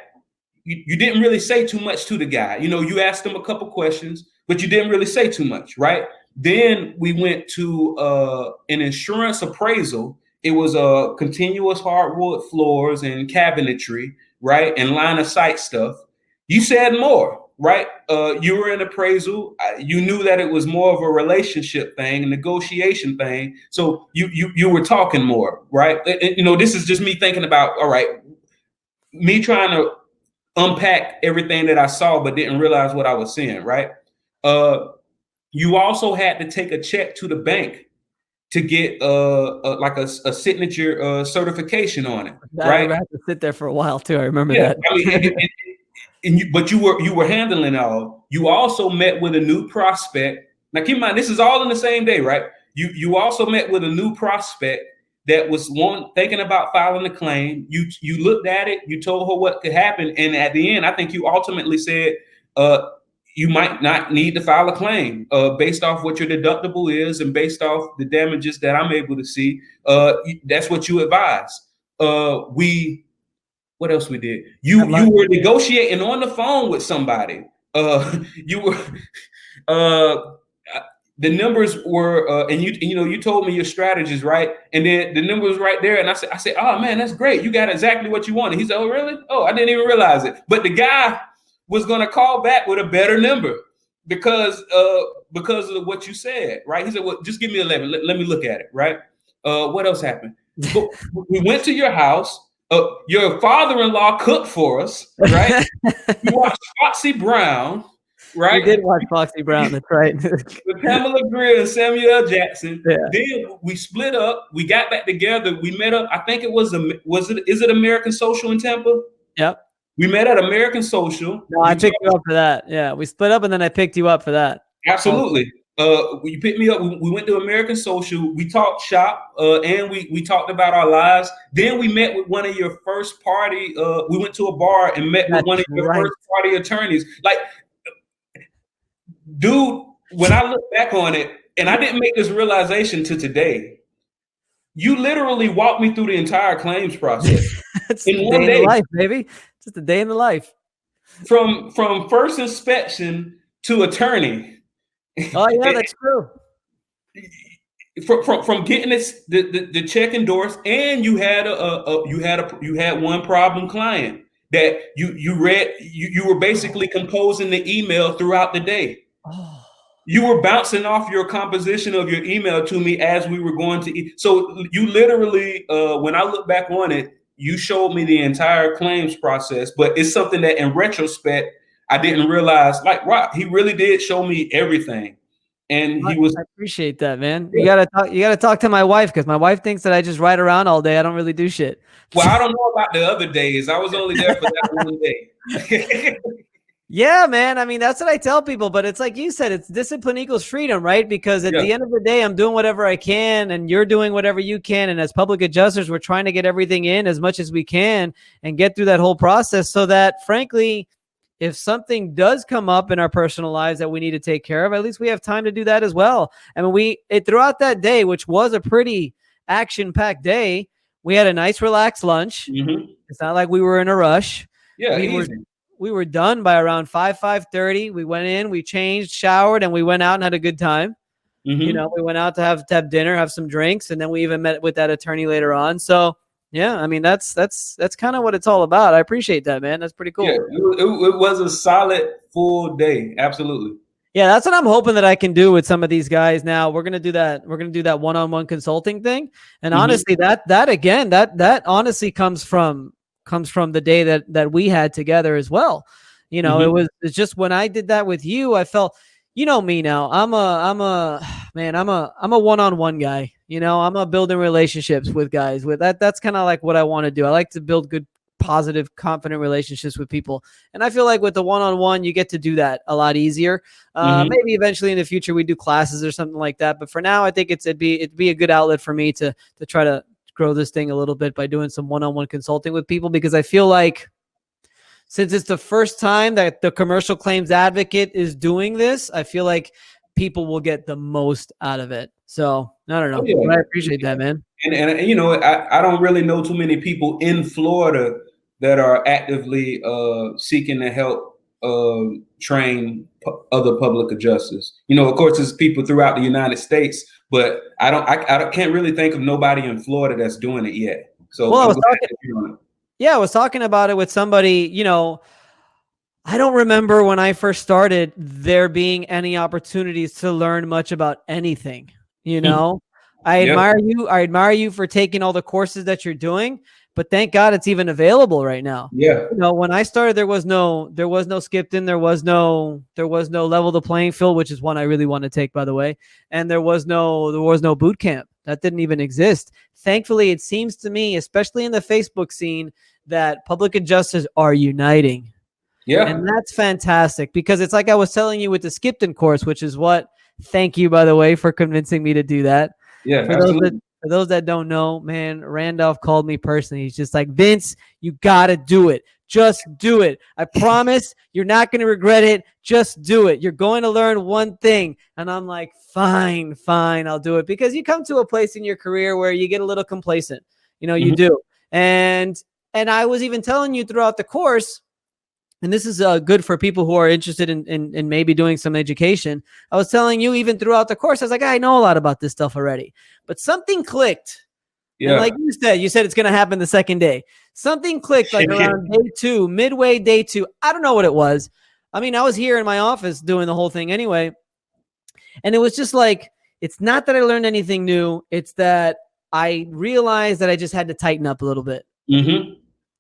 you didn't really say too much to the guy. You asked him a couple questions, but you didn't really say too much, right? Then we went to an insurance appraisal. It was continuous hardwood floors and cabinetry, right? And line of sight stuff. You said more, right? You were in appraisal. You knew that it was more of a relationship thing, a negotiation thing. So you were talking more, right? This is just me thinking about, all right, me trying to unpack everything that I saw, but didn't realize what I was seeing, right? You also had to take a check to the bank to get like a signature certification on it, I right? had to sit there for a while too. I remember Yeah, that. I mean, but you were handling it all. You also met with a new prospect. Now, keep in mind, this is all in the same day, right? You also met with a new prospect that was thinking about filing a claim. You looked at it. You told her what could happen, and at the end, I think you ultimately said, you might not need to file a claim based off what your deductible is and based off the damages that I'm able to see. That's what you advised. What else we did? You were negotiating on the phone with somebody. You were uh the numbers were and you told me your strategies, right? And then the numbers right there, and I said, oh man, that's great. You got exactly what you wanted. He said, oh really? Oh, I didn't even realize it. But the guy was gonna call back with a better number because of what you said, right? He said, well, just give me 11. Let me look at it, right? What else happened? But we went to your house. Your father-in-law cooked for us, right? We watched Foxy Brown, right? We did watch Foxy Brown. That's right. With Pamela Greer and Samuel L. Jackson. Yeah. Then we split up. We got back together. We met up. I think it was is it American Social in Tampa? Yep. We met at American Social. No, I picked you up for that. Yeah, we split up, and then I picked you up for that. Absolutely. You picked me up. We went to American Social. We talked shop, and we talked about our lives. Then we met with one of your first party. We went to a bar and met with one of your first party attorneys. Like, dude, when I look back on it, and I didn't make this realization to today, you literally walked me through the entire claims process in one day. In the life, baby. Just a day in the life. From first inspection to attorney. Oh yeah, that's true. From getting the check endorsed, and you had one problem client that you were basically composing the email throughout the day. Oh. You were bouncing off your composition of your email to me as we were going to eat. So you literally, when I look back on it, you showed me the entire claims process. But it's something that in retrospect, I didn't realize, like, wow, he really did show me everything. And I appreciate that, man. Yeah. You gotta talk to my wife, because my wife thinks that I just ride around all day. I don't really do shit. Well, I don't know about the other days. I was only there for that one day. Yeah, man. I mean, that's what I tell people, but it's like you said, it's discipline equals freedom, right? Because at the end of the day, I'm doing whatever I can and you're doing whatever you can. And as public adjusters, we're trying to get everything in as much as we can and get through that whole process so that, frankly, if something does come up in our personal lives that we need to take care of, at least we have time to do that as well. I mean, throughout that day, which was a pretty action-packed day, we had a nice relaxed lunch. Mm-hmm. It's not like we were in a rush. Yeah, we were done by around 5:30. We went in, we changed, showered, and we went out and had a good time. Mm-hmm. You know, we went out to have dinner, have some drinks, and then we even met with that attorney later on. So yeah, I mean, that's kind of what it's all about. I appreciate that, man. That's pretty cool. Yeah, it was a solid full day. Absolutely. Yeah, that's what I'm hoping that I can do with some of these guys. Now we're gonna do that. We're gonna do that one-on-one consulting thing. And honestly, that honestly comes from the day that we had together as well. You know, it's just when I did that with you, I felt, you know me now. I'm a one-on-one guy. You know, I'm a building relationships with guys. With that, that's kind of like what I want to do. I like to build good, positive, confident relationships with people. And I feel like with the one-on-one, you get to do that a lot easier. Maybe eventually in the future we do classes or something like that. But for now, I think it'd be a good outlet for me to try to grow this thing a little bit by doing some one-on-one consulting with people, because I feel like since it's the first time that the commercial claims advocate is doing this, I feel like people will get the most out of it. So I don't know. But I appreciate that, man. And you know, I don't really know too many people in Florida that are actively seeking to help train other public adjusters. You know, of course, there's people throughout the United States, but I can't really think of nobody in Florida that's doing it yet. So well, I was talking about it with somebody. You know, I don't remember when I first started there being any opportunities to learn much about anything. You know, I admire you for taking all the courses that you're doing, but thank God it's even available right now. Yeah. You know, when I started, there was no Skipton, there was no Level the Playing Field, which is one I really want to take, by the way, and there was no boot camp. That didn't even exist. Thankfully, it seems to me, especially in the Facebook scene, that public adjusters are uniting. Yeah. And that's fantastic, because it's like I was telling you with the Skipton course, which is what, thank you, by the way, for convincing me to do that. Yeah, For absolutely. those that don't know, man, Randolph called me personally. He's just like, Vince, you got to do it. Just do it. I promise you're not going to regret it. Just do it. You're going to learn one thing. And I'm like, fine, I'll do it. Because you come to a place in your career where you get a little complacent. You know, you do. And I was even telling you throughout the course, and this is good for people who are interested in maybe doing some education. I was telling you even throughout the course, I was like, I know a lot about this stuff already, but something clicked. Yeah. And like you said it's going to happen the second day. Something clicked like around day 2, midway day 2. I don't know what it was. I mean, I was here in my office doing the whole thing anyway. And it was just like, it's not that I learned anything new. It's that I realized that I just had to tighten up a little bit.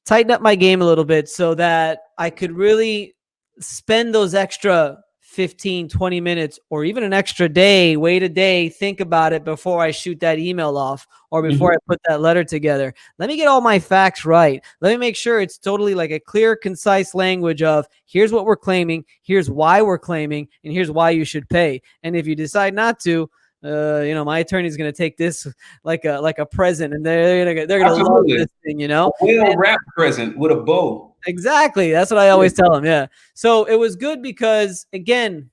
Tighten up my game a little bit so that I could really spend those extra 15, 20 minutes or even an extra day, wait a day, think about it before I shoot that email off or before I put that letter together. Let me get all my facts right. Let me make sure it's totally like a clear, concise language of here's what we're claiming, here's why we're claiming, and here's why you should pay. And if you decide not to, you know, my attorney is going to take this like a present, and they're gonna love this thing, you know, a well-wrapped present with a bow. Exactly. That's what I always tell them. Yeah. So it was good because, again,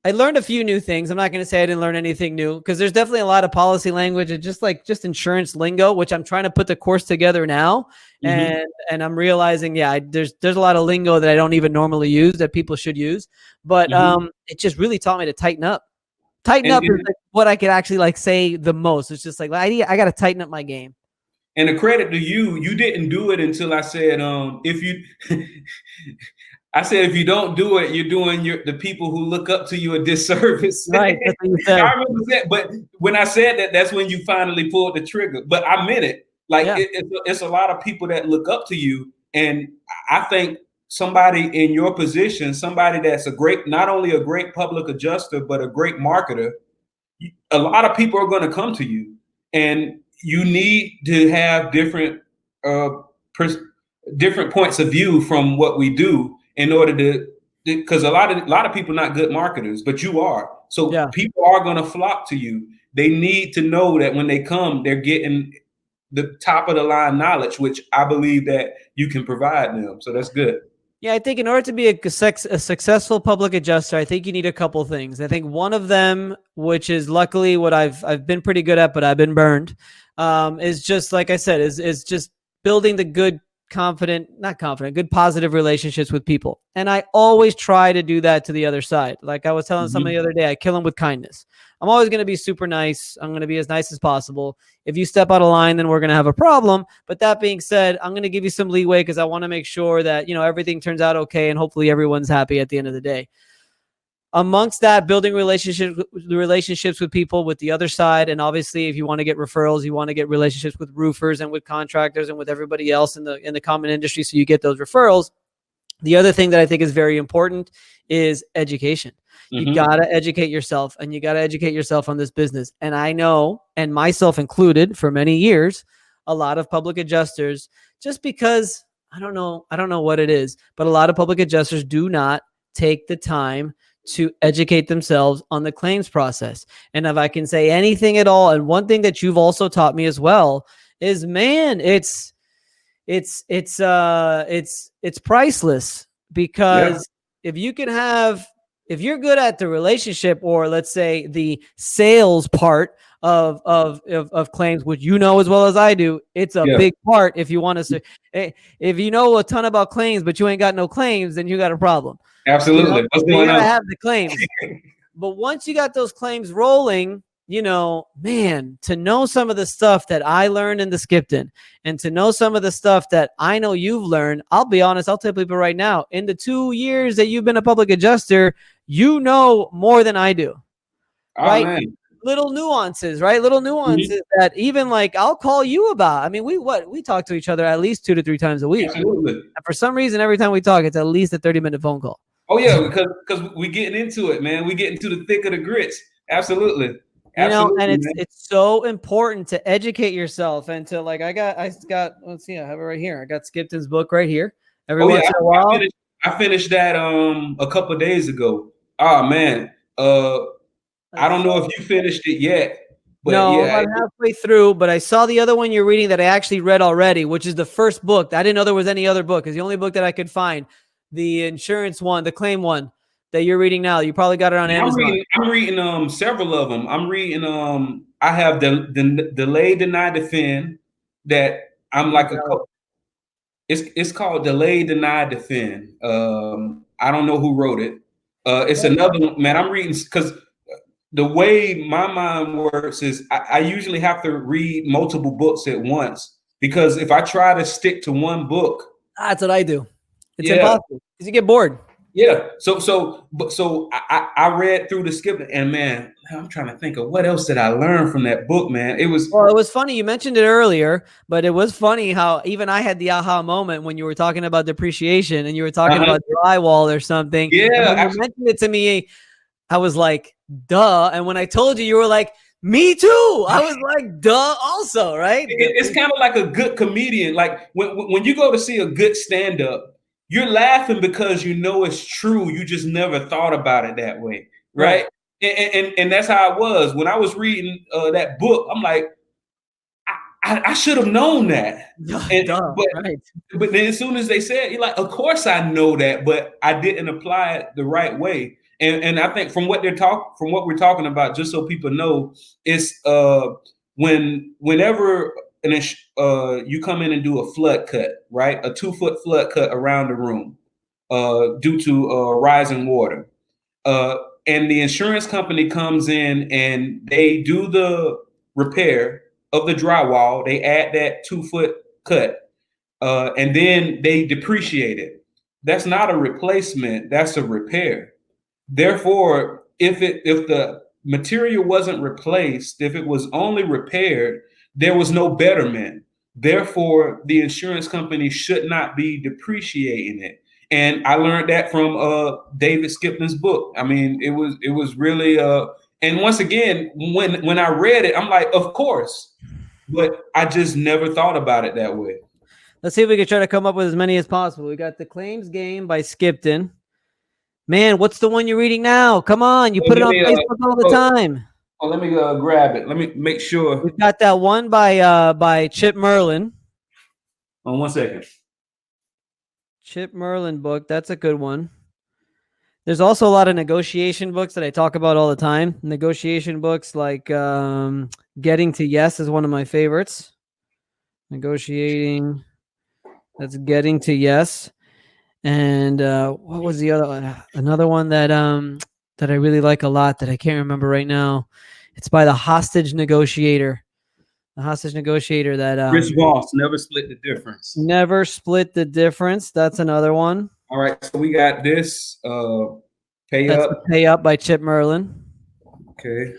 I learned a few new things. I'm not going to say I didn't learn anything new, because there's definitely a lot of policy language and just insurance lingo, which I'm trying to put the course together now. And I'm realizing, there's a lot of lingo that I don't even normally use that people should use. But it just really taught me to tighten up. Tighten up is like what I could actually like say the most. It's just like, I got to tighten up my game. And the credit to you, you didn't do it until I said, if you don't do it, you're doing the people who look up to you a disservice. Right. That's what you said. I remember that, but when I said that, that's when you finally pulled the trigger. But I meant it. Like it's a lot of people that look up to you. And I think somebody in your position, somebody that's not only a great public adjuster, but a great marketer, a lot of people are going to come to you. And you need to have different points of view from what we do in order to, because a lot of people are not good marketers, but you are. So people are going to flock to you. They need to know that when they come, they're getting the top of the line knowledge, which I believe that you can provide them. So that's good. Yeah, I think in order to be a successful public adjuster, I think you need a couple things. I think one of them, which is luckily what I've been pretty good at, but I've been burned, is just like I said, is just building the good positive relationships with people. And I always try to do that to the other side. Like I was telling somebody the other day, I kill them with kindness. I'm always going to be super nice. I'm going to be as nice as possible. If you step out of line, then we're going to have a problem. But that being said, I'm going to give you some leeway because I want to make sure that, you know, everything turns out okay and hopefully everyone's happy at the end of the day. Amongst that, building relationships with people with the other side. And obviously, if you want to get referrals, you want to get relationships with roofers and with contractors and with everybody else in the common industry, so you get those referrals. The other thing that I think is very important is education. You got to educate yourself, and you got to educate yourself on this business. And I know, and myself included, for many years, a lot of public adjusters, just because I don't know what it is, but a lot of public adjusters do not take the time to educate themselves on the claims process. And if I can say anything at all, and one thing that you've also taught me as well is, man, it's priceless, because if you're good at the relationship, or let's say the sales part of claims, which you know as well as I do, it's a big part. If you want to say, if you know a ton about claims, but you ain't got no claims, then you got a problem. Absolutely. You know? What's going on? You gotta have the claims. But once you got those claims rolling, you know, man, to know some of the stuff that I learned in the Skipton, and to know some of the stuff that I know you've learned, I'll be honest, I'll tell people right now, in the 2 years that you've been a public adjuster, you know more than I do. Oh, right? man. little nuances, right? Little nuances that even like I'll call you about. I mean, we talk to each other at least 2 to 3 times a week. Absolutely. And for some reason, every time we talk, it's at least a 30-minute phone call. Oh yeah, because we getting into it, man. We getting to the thick of the grits. Absolutely. Absolutely, And man. it's so important to educate yourself and to like I got let's see, I have it right here. I got Skipton's book right here. Every once in a while. I finished that a couple of days ago. Oh man. I don't know if you finished it yet. But no, yeah, I'm halfway through, but I saw the other one you're reading that I actually read already, which is the first book. I didn't know there was any other book. It's the only book that I could find. The insurance one, the claim one that you're reading now. You probably got it on Amazon. I'm reading several of them. I'm reading I have the Delay, Deny, Defend that I'm like it's called Delay, Deny, Defend. I don't know who wrote it. It's another one, man. I'm reading because the way my mind works is I usually have to read multiple books at once because if I try to stick to one book, that's what I do. It's impossible because you get bored. Yeah. So I read through the skip and man, I'm trying to think of what else did I learn from that book, man. It was funny. You mentioned it earlier, but it was funny how even I had the aha moment when you were talking about depreciation and you were talking about drywall or something. Yeah. And when you mentioned it to me, I was like, duh. And when I told you, you were like, me too. I was like, duh, also, right? It's kind of like a good comedian. Like when you go to see a good stand-up, you're laughing because you know it's true. You just never thought about it that way, right? And that's how it was. When I was reading that book, I'm like, I should have known that. But then as soon as they said, you're like, of course I know that, but I didn't apply it the right way. And I think from what we're talking about, just so people know, it's whenever you come in and do a flood cut, right? A 2-foot flood cut around the room due to rising water. And the insurance company comes in and they do the repair of the drywall. They add that 2-foot cut and then they depreciate it. That's not a replacement. That's a repair. Therefore, if the material wasn't replaced, if it was only repaired, there was no betterment. Therefore, the insurance company should not be depreciating it. And I learned that from David Skipton's book. I mean, it was really and once again, when I read it, I'm like, of course, but I just never thought about it that way. Let's see if we can try to come up with as many as possible. We got The Claims Game by Skipton. Man, what's the one you're reading now? Come on, you put it on Facebook all the time. Oh, let me grab it. Let me make sure. We've got that one by Chip Merlin. On 1 second. Chip Merlin book. That's a good one. There's also a lot of negotiation books that I talk about all the time. Negotiation books like Getting to Yes is one of my favorites. Negotiating. That's Getting to Yes. And what was the other one? Another one that I really like a lot that I can't remember right now. It's by the hostage negotiator. The hostage negotiator that Rich Voss, Never Split the Difference. Never Split the Difference. That's another one. All right, so we got this Pay Up. Pay Up by Chip Merlin. Okay.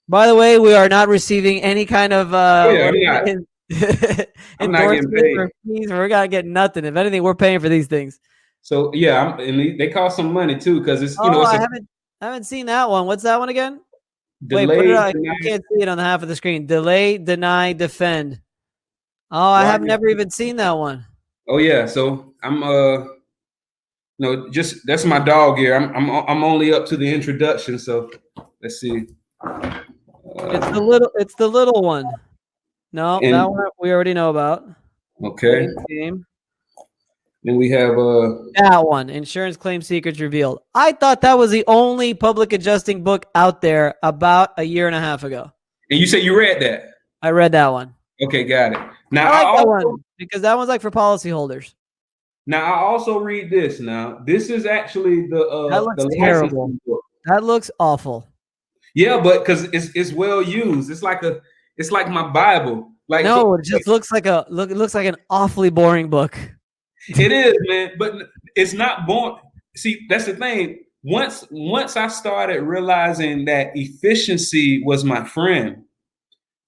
By the way, we are not receiving any kind of I'm not getting paid. We're not getting nothing. If anything, we're paying for these things. So yeah, and they cost some money too because it's I haven't seen that one. What's that one again? Wait, put it on. You can't see it on the half of the screen. Delay, Deny, Defend. Oh, I have never even seen that one. Oh yeah, so I'm just that's my dog here. I'm only up to the introduction, so let's see. It's the little one. No, that one we already know about. Okay. Game. Then we have that one, Insurance Claim Secrets Revealed. I thought that was the only public adjusting book out there about a year and a half ago. And you said you read that? I read that one. Okay, got it. Now I like that one because that one's like for policyholders. Now I also read this. Now this is actually that looks terrible. That looks awful. Yeah, but because it's well used. It's like my Bible. Like no, it just looks like it looks like an awfully boring book. It is, man, but it's not boring. See, that's the thing. once I started realizing that efficiency was my friend,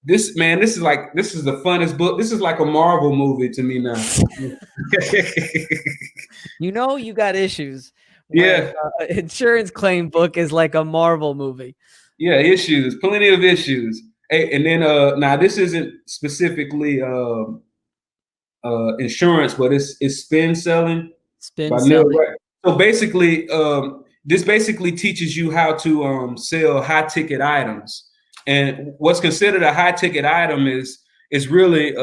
this is the funnest book. This is like a Marvel movie to me now. You know, you got issues when Yeah, insurance claim book is like a Marvel movie. yeah, issues, plenty of issues. Hey, and then now this isn't specifically insurance, but it's spin selling Spin by Neil selling. Wright. So basically, this basically teaches you how to sell high ticket items. And what's considered a high ticket item is really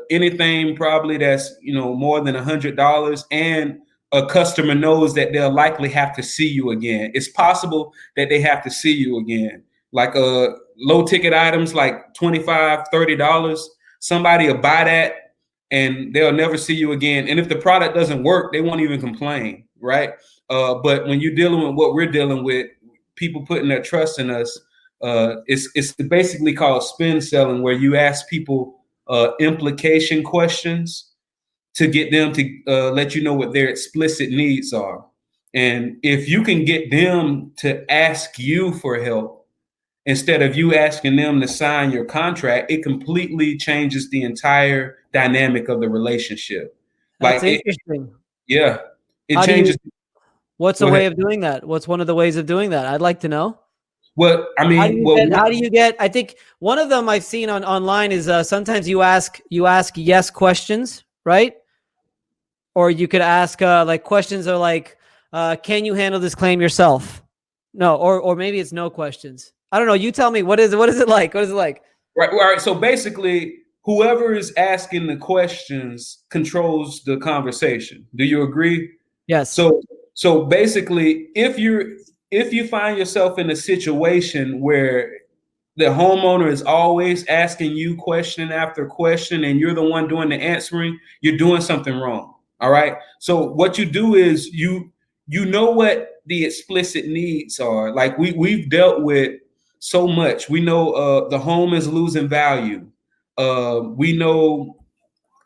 anything probably that's more than $100, and a customer knows that they'll likely have to see you again. It's possible that they have to see you again. Like low ticket items like $25, $30, somebody will buy that and they'll never see you again. And if the product doesn't work, they won't even complain, right? But when you're dealing with what we're dealing with, people putting their trust in us, it's basically called spin selling, where you ask people implication questions to get them to let you know what their explicit needs are. And if you can get them to ask you for help instead of you asking them to sign your contract, it completely changes the entire dynamic of the relationship. That's Like, interesting. yeah, it How do changes. you, what's a Go ahead. way of doing that? What's one of the ways of doing that? I'd like to know. Well, I mean, How do you get, I think one of them I've seen online is sometimes you ask yes questions, right? Or you could ask like questions are like, can you handle this claim yourself? No, or maybe it's no questions. I don't know. You tell me, what is it like? What is it like? right. So basically, whoever is asking the questions controls the conversation. Do you agree? Yes. So basically, if you find yourself in a situation where the homeowner is always asking you question after question and you're the one doing the answering, you're doing something wrong. All right. So what you do is you know what the explicit needs are. Like we've dealt with so much. We know the home is losing value. We know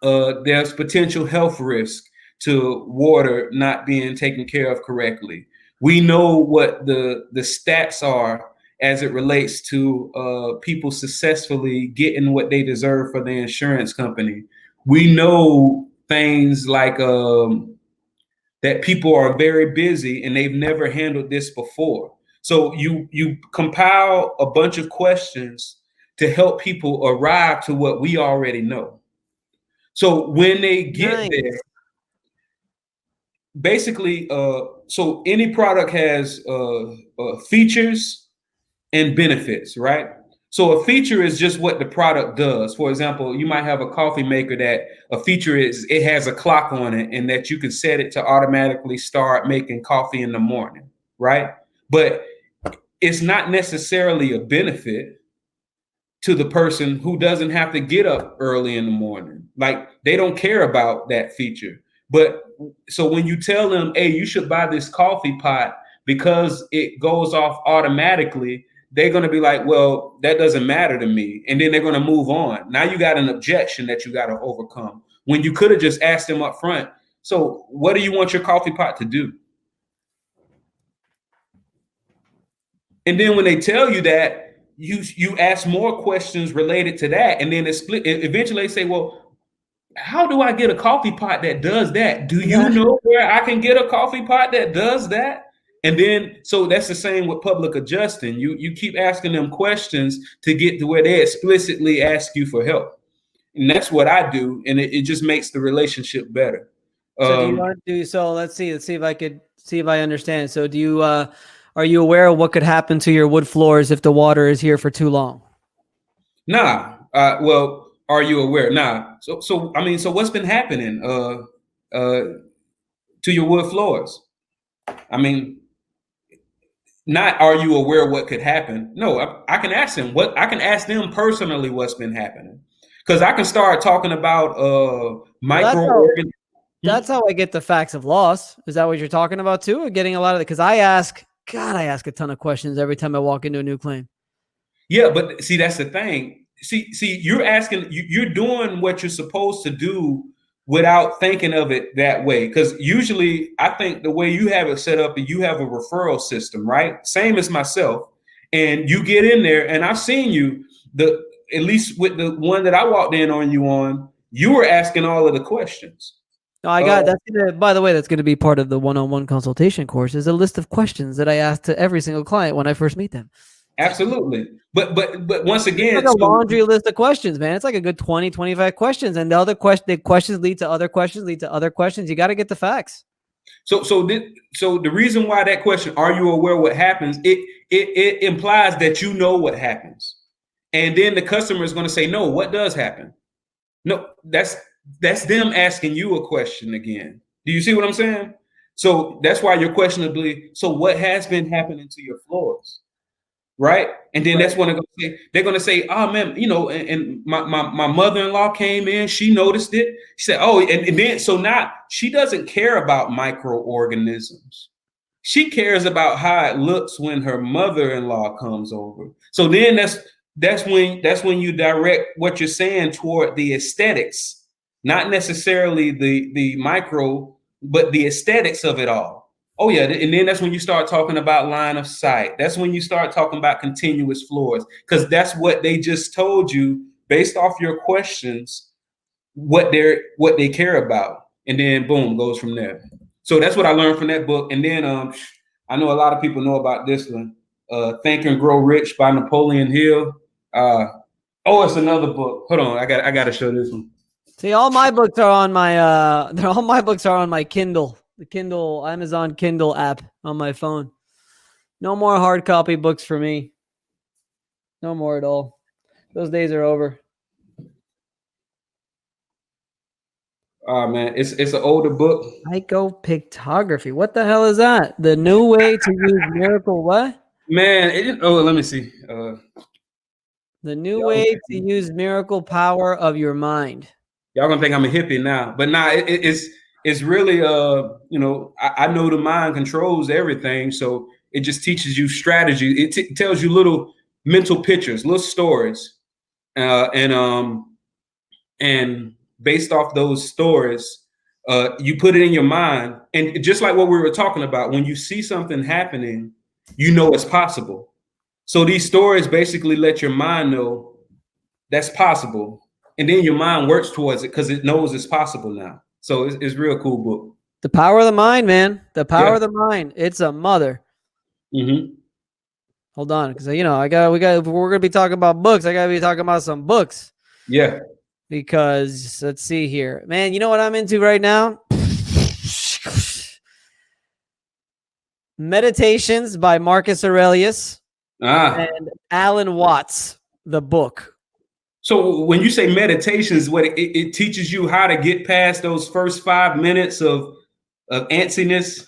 there's potential health risk to water not being taken care of correctly. We know what the stats are as it relates to people successfully getting what they deserve for the insurance company. We know things like that people are very busy and they've never handled this before. So you compile a bunch of questions to help people arrive to what we already know. So when they get there, basically, so any product has features and benefits, right? So a feature is just what the product does. For example, you might have a coffee maker that a feature is it has a clock on it and that you can set it to automatically start making coffee in the morning, right? But it's not necessarily a benefit to the person who doesn't have to get up early in the morning. Like they don't care about that feature. But so when you tell them, hey, you should buy this coffee pot because it goes off automatically, they're going to be like, well, that doesn't matter to me. And then they're going to move on. Now you got an objection that you got to overcome when you could have just asked them up front. So what do you want your coffee pot to do? And then when they tell you that, you ask more questions related to that, and then it's split. Eventually, they say, "Well, how do I get a coffee pot that does that? Do you know where I can get a coffee pot that does that?" And then, so that's the same with public adjusting. You keep asking them questions to get to where they explicitly ask you for help, and that's what I do, and it just makes the relationship better. So do you want to do so? Let's see if I understand. So do you are you aware of what could happen to your wood floors if the water is here for too long? Nah. Well, are you aware? Nah. So I mean, so what's been happening to your wood floors? I mean, not are you aware what could happen? No, I can ask them I can ask them personally what's been happening. Because I can start talking about microorganisms. That's how I get the facts of loss. Is that what you're talking about too? Or getting a lot of it? Because I ask a ton of questions every time I walk into a new claim. Yeah, but see, that's the thing. See, you're asking, you're doing what you're supposed to do without thinking of it that way. Because usually I think the way you have it set up, and you have a referral system, right? Same as myself. And you get in there, and I've seen you, at least with the one that I walked in on you on, you were asking all of the questions. No, I got that's gonna. By the way, that's going to be part of the one-on-one consultation course. Is a list of questions that I ask to every single client when I first meet them. Absolutely. But once again, it's like a laundry list of questions, man. It's like a good 20, 25 questions, and the questions lead to other questions, lead to other questions. You got to get the facts. So the reason why that question, are you aware what happens? It implies that you know what happens, and then the customer is going to say, no, what does happen? No, that's them asking you a question again. Do you see what I'm saying? So that's why your question will be, so what has been happening to your floors? Right. And then that's when they're going to say, oh man, and my mother-in-law came in, she noticed it. She said, oh, and then, so now she doesn't care about microorganisms. She cares about how it looks when her mother-in-law comes over. So then that's when you direct what you're saying toward the aesthetics, not necessarily the micro, but the aesthetics of it all. Oh yeah, and then that's when you start talking about line of sight. That's when you start talking about continuous floors, because that's what they just told you based off your questions, what they care about, and then boom, goes from there. So that's what I learned from that book. And then I know a lot of people know about this one, Think and Grow Rich by Napoleon Hill. It's another book. Hold on, I got to show this one. See, all my books are on my all my books are on my Kindle. The Kindle, Amazon Kindle app on my phone. No more hard copy books for me. No more at all. Those days are over. Oh man, it's an older book. Psychopictography. What the hell is that? The new way to use miracle what? Man, let me see. The new way to use miracle power of your mind. Y'all gonna think I'm a hippie now, but nah, it's really I know the mind controls everything, so it just teaches you strategy. It tells you little mental pictures, little stories, and based off those stories, you put it in your mind, and just like what we were talking about, when you see something happening, you know it's possible. So these stories basically let your mind know that's possible, and then your mind works towards it because it knows it's possible now. So it's a real cool book. The power of the mind, man. The power of the mind. It's a mother. Mm-hmm. Hold on, because we're gonna be talking about books. I gotta be talking about some books. Yeah. Because let's see here, man. You know what I'm into right now? Meditations by Marcus Aurelius and Alan Watts, the book. So when you say meditations, what it teaches you how to get past those first 5 minutes of antsiness.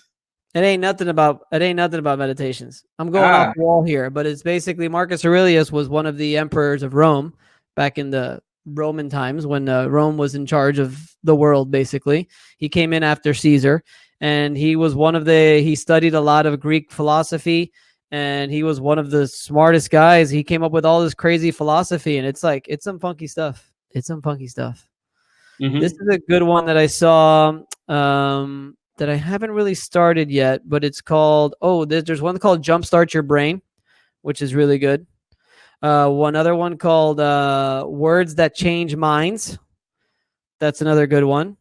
It ain't nothing about meditations. I'm going off the wall here, but it's basically Marcus Aurelius was one of the emperors of Rome back in the Roman times when Rome was in charge of the world. Basically, he came in after Caesar, and he was he studied a lot of Greek philosophy. And he was one of the smartest guys. He came up with all this crazy philosophy, and it's some funky stuff. Mm-hmm. This is a good one that I saw that I haven't really started yet, but it's called, there's one called Jumpstart Your Brain, which is really good. One other one called Words That Change Minds. That's another good one.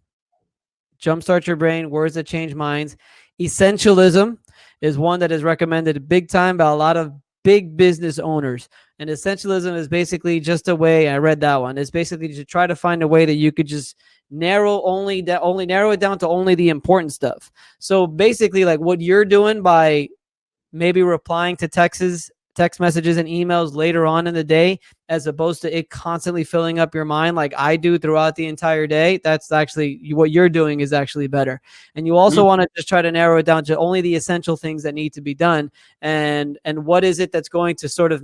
Jumpstart Your Brain, Words That Change Minds. Essentialism is one that is recommended big time by a lot of big business owners. And essentialism is basically just a way, I read that one, it's basically to try to find a way that you could just narrow it down to only the important stuff. So basically, like what you're doing by maybe replying to text messages and emails later on in the day, as opposed to it constantly filling up your mind like I do throughout the entire day, that's actually what you're doing is actually better. And you also want to just try to narrow it down to only the essential things that need to be done. And what is it that's going to sort of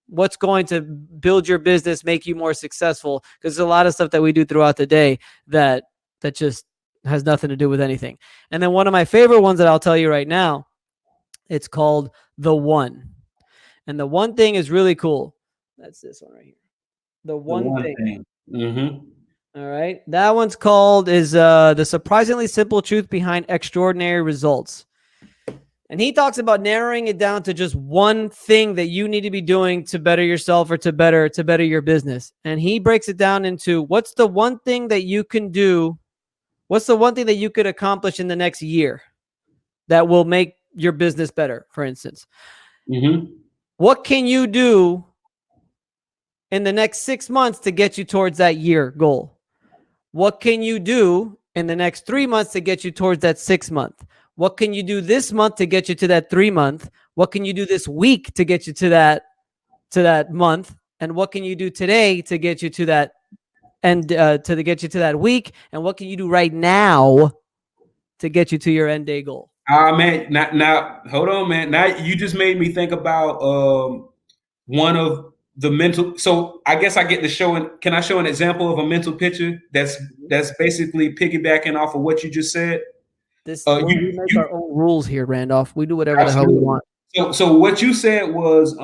what's going to build your business, make you more successful? Because there's a lot of stuff that we do throughout the day that just has nothing to do with anything. And then one of my favorite ones that I'll tell you right now, it's called The One. And the one thing is really cool. That's this one right here. The one thing. Mm-hmm. All right. That one's called The Surprisingly Simple Truth Behind Extraordinary Results. And he talks about narrowing it down to just one thing that you need to be doing to better yourself or to better your business. And he breaks it down into what's the one thing that you can do, what's the one thing that you could accomplish in the next year that will make your business better, for instance. Mm-hmm. What can you do in the next 6 months to get you towards that year goal? What can you do in the next 3 months to get you towards that 6 month? What can you do this month to get you to that 3 month? What can you do this week to get you to that month? And what can you do today to get you to that to get you to that week? And what can you do right now to get you to your end day goal? Man, now, hold on, man. Now you just made me think about one of the mental. So I guess I get to show. Can I show an example of a mental picture that's basically piggybacking off of what you just said? We make our own rules here, Randolph. We do whatever the hell we want. So what you said was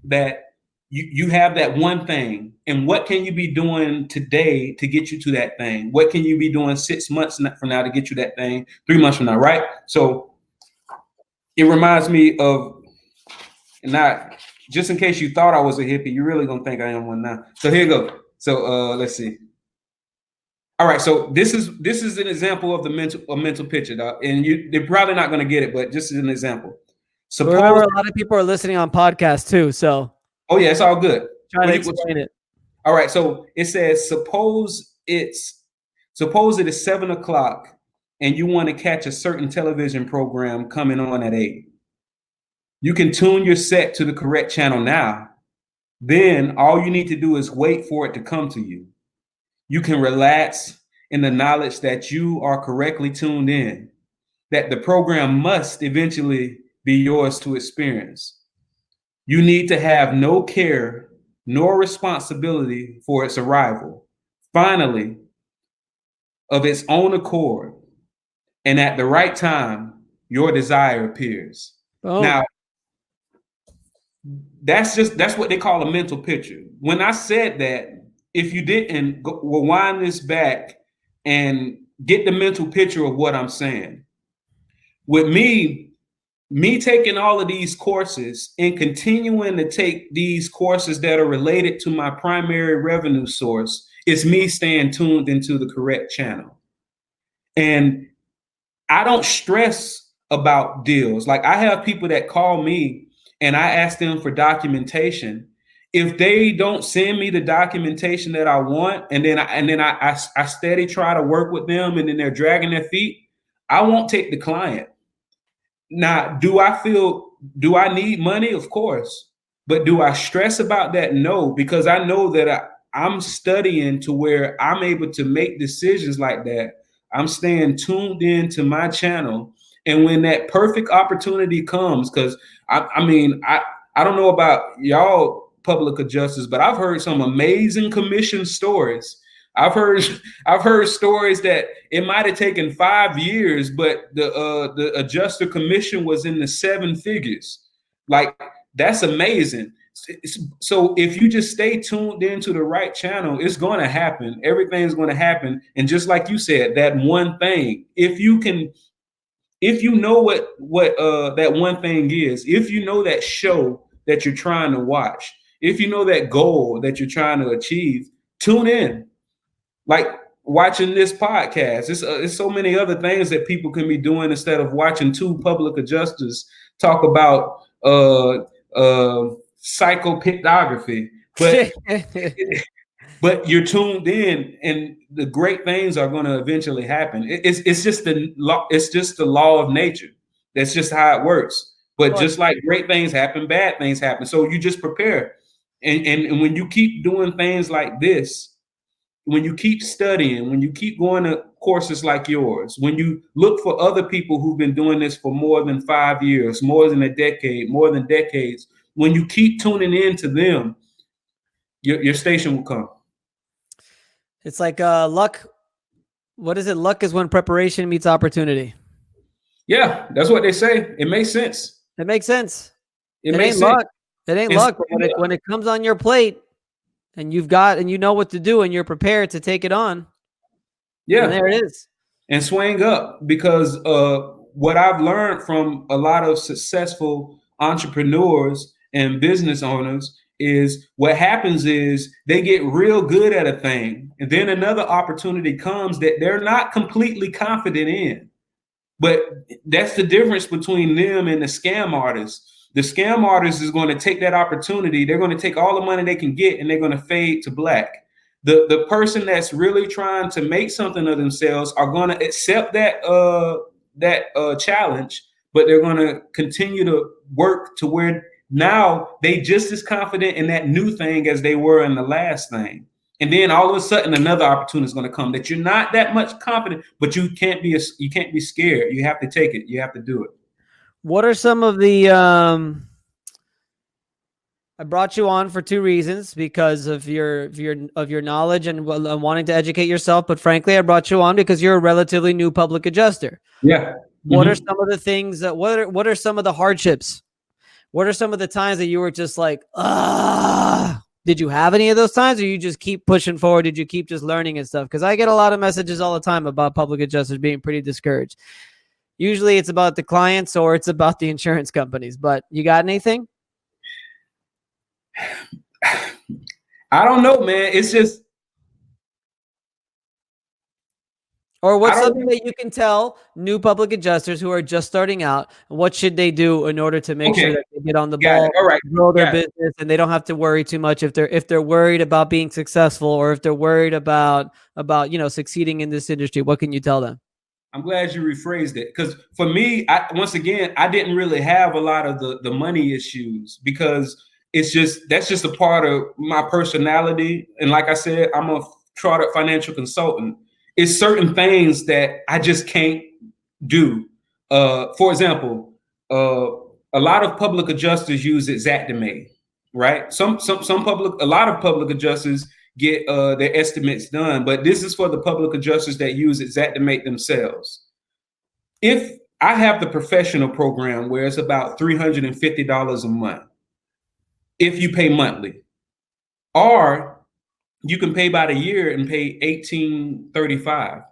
that you have that one thing, and what can you be doing today to get you to that thing? What can you be doing 6 months from now to get you that thing? 3 months from now, right? So it reminds me of, not just in case you thought I was a hippie, you're really gonna think I am one now. So here you go. So let's see. All right, so this is an example of a mental picture, dog. And they're probably not going to get it, but just as an example. Suppose, remember, a lot of people are listening on podcasts too, so. Oh yeah, it's all good. Try to explain it. All right, so it says suppose it is 7:00 and you want to catch a certain television program coming on at 8. You can tune your set to the correct channel now. Then all you need to do is wait for it to come to you. You can relax in the knowledge that you are correctly tuned in, that the program must eventually be yours to experience. You need to have no care nor responsibility for its arrival. Finally, of its own accord, and at the right time, your desire appears. Oh. Now, that's what they call a mental picture. When I said that, if you didn't, we'll wind this back and get the mental picture of what I'm saying. With me taking all of these courses and continuing to take these courses that are related to my primary revenue source, it's me staying tuned into the correct channel. And I don't stress about deals. Like, I have people that call me and I ask them for documentation. If they don't send me the documentation that I want, and then I steady try to work with them, and then they're dragging their feet, I won't take the client. Now, do I need money? Of course. But do I stress about that? No, because I know that I'm studying to where I'm able to make decisions like that. I'm staying tuned in to my channel. And when that perfect opportunity comes, because I don't know about y'all public adjusters, but I've heard some amazing commission stories. I've heard stories that it might have taken 5 years, but the adjuster commission was in the 7 figures. Like, that's amazing. So if you just stay tuned into the right channel, it's going to happen. Everything's going to happen. And just like you said, that one thing, if you know what that one thing is, if you know that show that you're trying to watch, if you know that goal that you're trying to achieve, tune in. Like watching this podcast. It's so many other things that people can be doing instead of watching two public adjusters talk about psychopictography. But but you're tuned in, and the great things are going to eventually happen. It's just the law. It's just the law of nature. That's just how it works. But just like great things happen, bad things happen. So you just prepare. And when you keep doing things like this, when you keep studying, when you keep going to courses like yours, when you look for other people who've been doing this for more than 5 years, more than a decade, more than decades, when you keep tuning in to them, your station will come. It's like luck. What is it? Luck is when preparation meets opportunity. Yeah, that's what they say. It makes sense. It makes sense. It makes ain't sense. luck. It ain't luck. But when it comes on your plate, and you know what to do, and you're prepared to take it on. Yeah. And there it is. And swing up, because what I've learned from a lot of successful entrepreneurs and business owners is what happens is they get real good at a thing, and then another opportunity comes that they're not completely confident in. But that's the difference between them and the scam artists. The scam artist is going to take that opportunity. They're going to take all the money they can get, and they're going to fade to black. The person that's really trying to make something of themselves are going to accept that challenge, but they're going to continue to work to where now they just as confident in that new thing as they were in the last thing. And then all of a sudden another opportunity is going to come that you're not that much confident, but you can't be scared. You have to take it. You have to do it. What are some of the I brought you on for two reasons, because of your knowledge and wanting to educate yourself, but frankly, I brought you on because you're a relatively new public adjuster. Yeah. What are some of the things that what are some of the hardships? What are some of the times that you were just like, did you have any of those times, or you just keep pushing forward? Did you keep just learning and stuff? Because I get a lot of messages all the time about public adjusters being pretty discouraged. Usually it's about the clients or it's about the insurance companies, but you got anything? I don't know, man. It's just, or what's something that you can tell new public adjusters who are just starting out? What should they do in order to make sure that they get on the ball, all right, grow their business, and they don't have to worry too much if they're worried about being successful, or if they're worried about succeeding in this industry? What can you tell them? I'm glad you rephrased it, because for me, I didn't really have a lot of the money issues, because that's just a part of my personality. And like I said, I'm a chartered financial consultant. It's certain things that I just can't do. For example, a lot of public adjusters use Xactimate, right? A lot of public adjusters get their estimates done, but this is for the public adjusters that use Xactimate themselves. If I have the professional program where it's about $350 a month, if you pay monthly, or you can pay by the year and pay $1,835.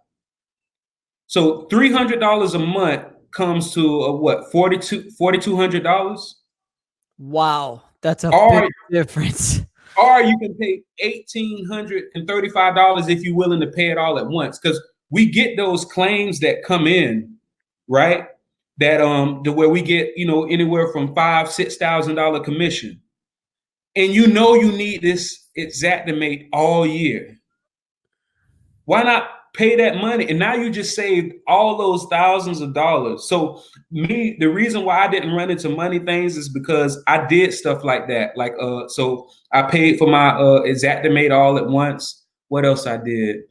So $300 a month comes to what, $4,200? Wow, that's a big difference. Or you can pay $1,835 if you're willing to pay it all at once, because we get those claims that come in, right? That where we get anywhere from $5,000-$6,000 commission, and you need this Xactimate all year. Why not pay that money? And now you just saved all those thousands of dollars. So the reason why I didn't run into money things is because I did stuff like that. Like, so I paid for my Xactimate all at once. What else I did?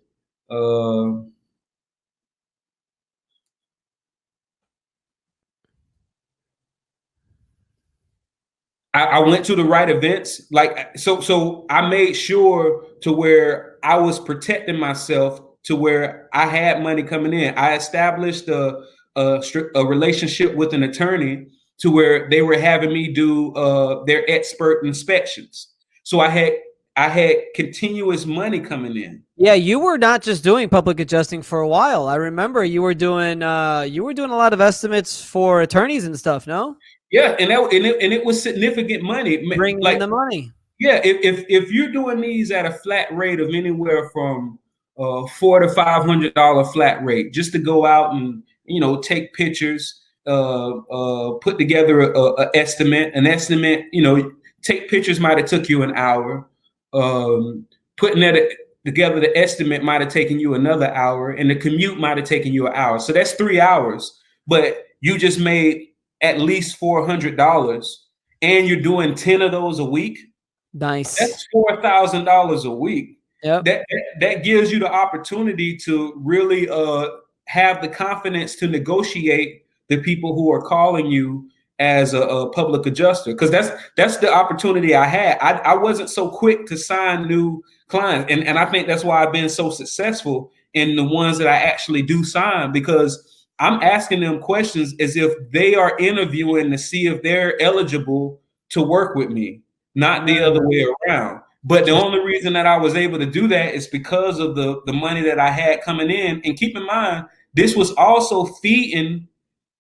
I went to the right events. Like, so I made sure to where I was protecting myself, to where I had money coming in. I established a relationship with an attorney to where they were having me do their expert inspections. So I had continuous money coming in. Yeah, you were not just doing public adjusting for a while. I remember you were doing a lot of estimates for attorneys and stuff. No. Yeah, and it was significant money. Bringing in the money. Yeah, if you're doing these at a flat rate of anywhere from $400 to $500 flat rate, just to go out and take pictures, put together an estimate. Take pictures might have took you an hour. Putting that together, the estimate might have taken you another hour, and the commute might have taken you an hour. So that's 3 hours, but you just made at least $400, and you're doing 10 of those a week. Nice. That's $4,000 a week. Yep. That gives you the opportunity to really have the confidence to negotiate the people who are calling you as a public adjuster, because that's the opportunity I had. I wasn't so quick to sign new clients, and I think that's why I've been so successful in the ones that I actually do sign, because I'm asking them questions as if they are interviewing to see if they're eligible to work with me, not the other way around. But the only reason that I was able to do that is because of the money that I had coming in. And keep in mind, this was also feeding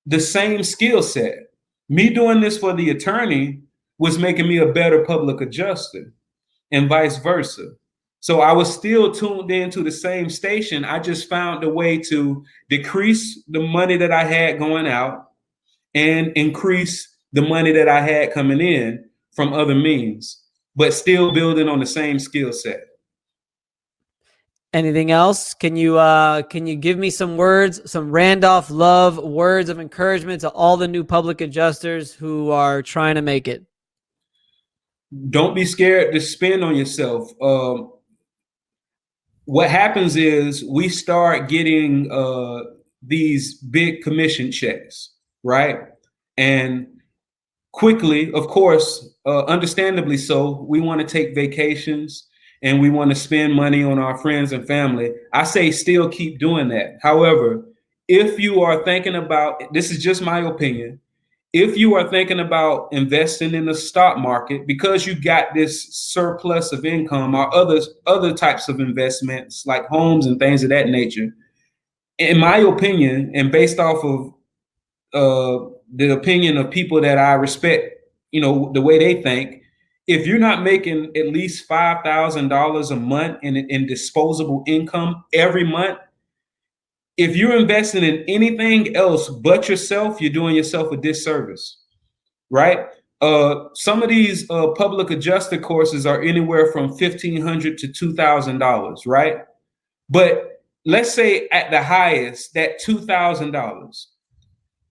the same skill set. Me doing this for the attorney was making me a better public adjuster, and vice versa. So I was still tuned into the same station. I just found a way to decrease the money that I had going out and increase the money that I had coming in from other means, but still building on the same skill set. Anything else? Can you give me some words, some Randolph Love words of encouragement to all the new public adjusters who are trying to make it? Don't be scared to spend on yourself. What happens is we start getting these big commission checks, right? And quickly, of course, understandably so, we want to take vacations and we want to spend money on our friends and family. I say still keep doing that. However, if you are thinking about, this is just my opinion, if you are thinking about investing in the stock market because you got this surplus of income or other types of investments like homes and things of that nature, in my opinion, and based off of the opinion of people that I respect, the way they think, if you're not making at least $5,000 a month in disposable income every month, if you're investing in anything else but yourself, you're doing yourself a disservice, right? Some of these public adjuster courses are anywhere from $1,500 to $2,000, right? But let's say at the highest, that $2,000.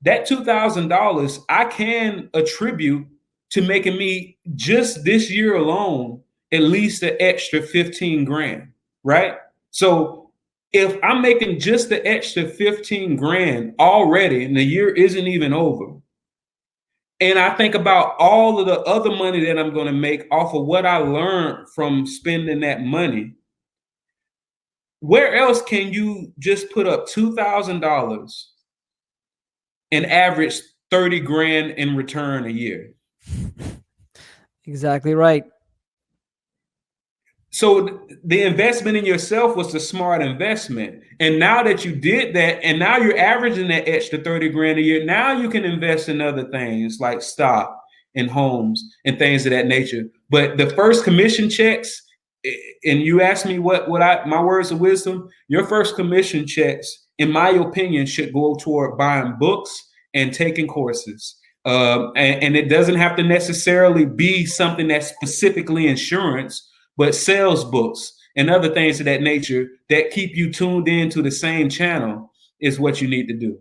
That $2,000 I can attribute to making me just this year alone at least an extra 15 grand, right? So if I'm making just the extra 15 grand already and the year isn't even over, and I think about all of the other money that I'm going to make off of what I learned from spending that money, where else can you just put up $2,000 and average 30 grand in return a year? Exactly right. So the investment in yourself was the smart investment. And now that you did that, and now you're averaging that extra 30 grand a year, now you can invest in other things like stock and homes and things of that nature. But the first commission checks, and you asked me what my words of wisdom, your first commission checks, in my opinion, should go toward buying books and taking courses. And it doesn't have to necessarily be something that's specifically insurance, but sales books and other things of that nature that keep you tuned into the same channel is what you need to do.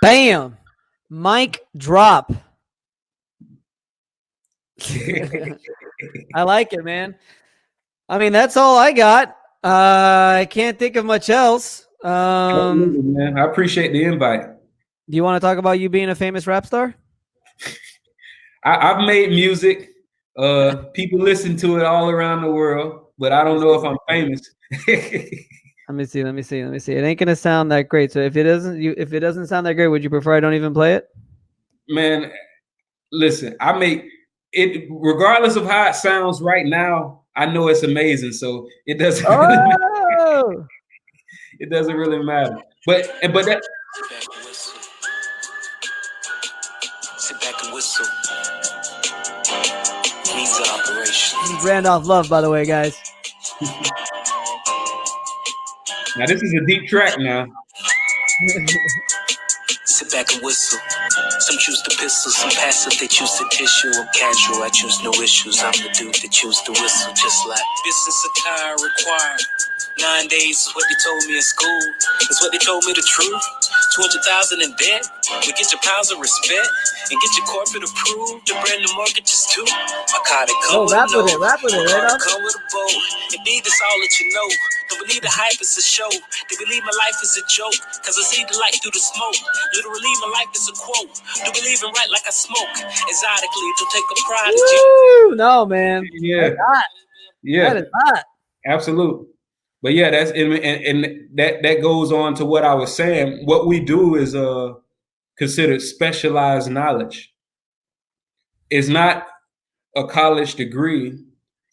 Bam! Mic drop. I like it, man. I mean, that's all I got. I can't think of much else. Man, I appreciate the invite. Do you want to talk about you being a famous rap star? I've made music. People listen to it all around the world, but I don't know if I'm famous. Let me see. It ain't gonna sound that great. So if it doesn't sound that great, would you prefer I don't even play it? Man, listen, I make it regardless of how it sounds right now. I know it's amazing, so it doesn't. Oh! It doesn't really matter. But that. Sit back and whistle. Means of operation. This is Randolph Love, by the way, guys. Now this is a deep track now. Sit back and whistle. Some choose the pistol, some passive, they choose the tissue. I'm casual, I choose no issues. I'm the dude that choose the whistle, just like business attire required. 9 days is what they told me in school. It's what they told me the truth. 200,000 in debt. We get your pounds of respect and get your corporate approved. The brand new mortgages too. I caught it. Rap with it, right now. Come with a bow. Indeed, that's all that you know. Don't believe the hype is a show. They believe my life is a joke. Cause I see the light through the smoke. Literally, my life is a quote. Do believe in right like I smoke. Exotically, don't take a pride. Woo! No, man. Yeah. That is hot. Absolutely. But yeah, that's and that goes on to what I was saying. What we do is considered specialized knowledge. It's not a college degree.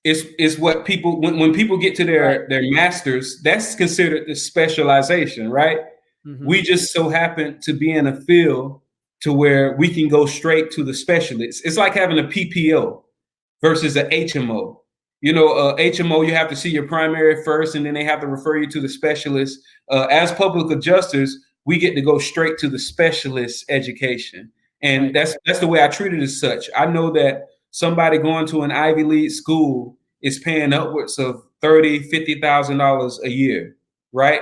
It's what people when people get to their masters, that's considered the specialization, right? Mm-hmm. We just so happen to be in a field to where we can go straight to the specialist. It's like having a PPO versus an HMO. You know, HMO, you have to see your primary first, and then they have to refer you to the specialist. As public adjusters, we get to go straight to the specialist education. And that's the way I treat it as such. I know that somebody going to an Ivy League school is paying upwards of $30,000, $50,000 a year, right?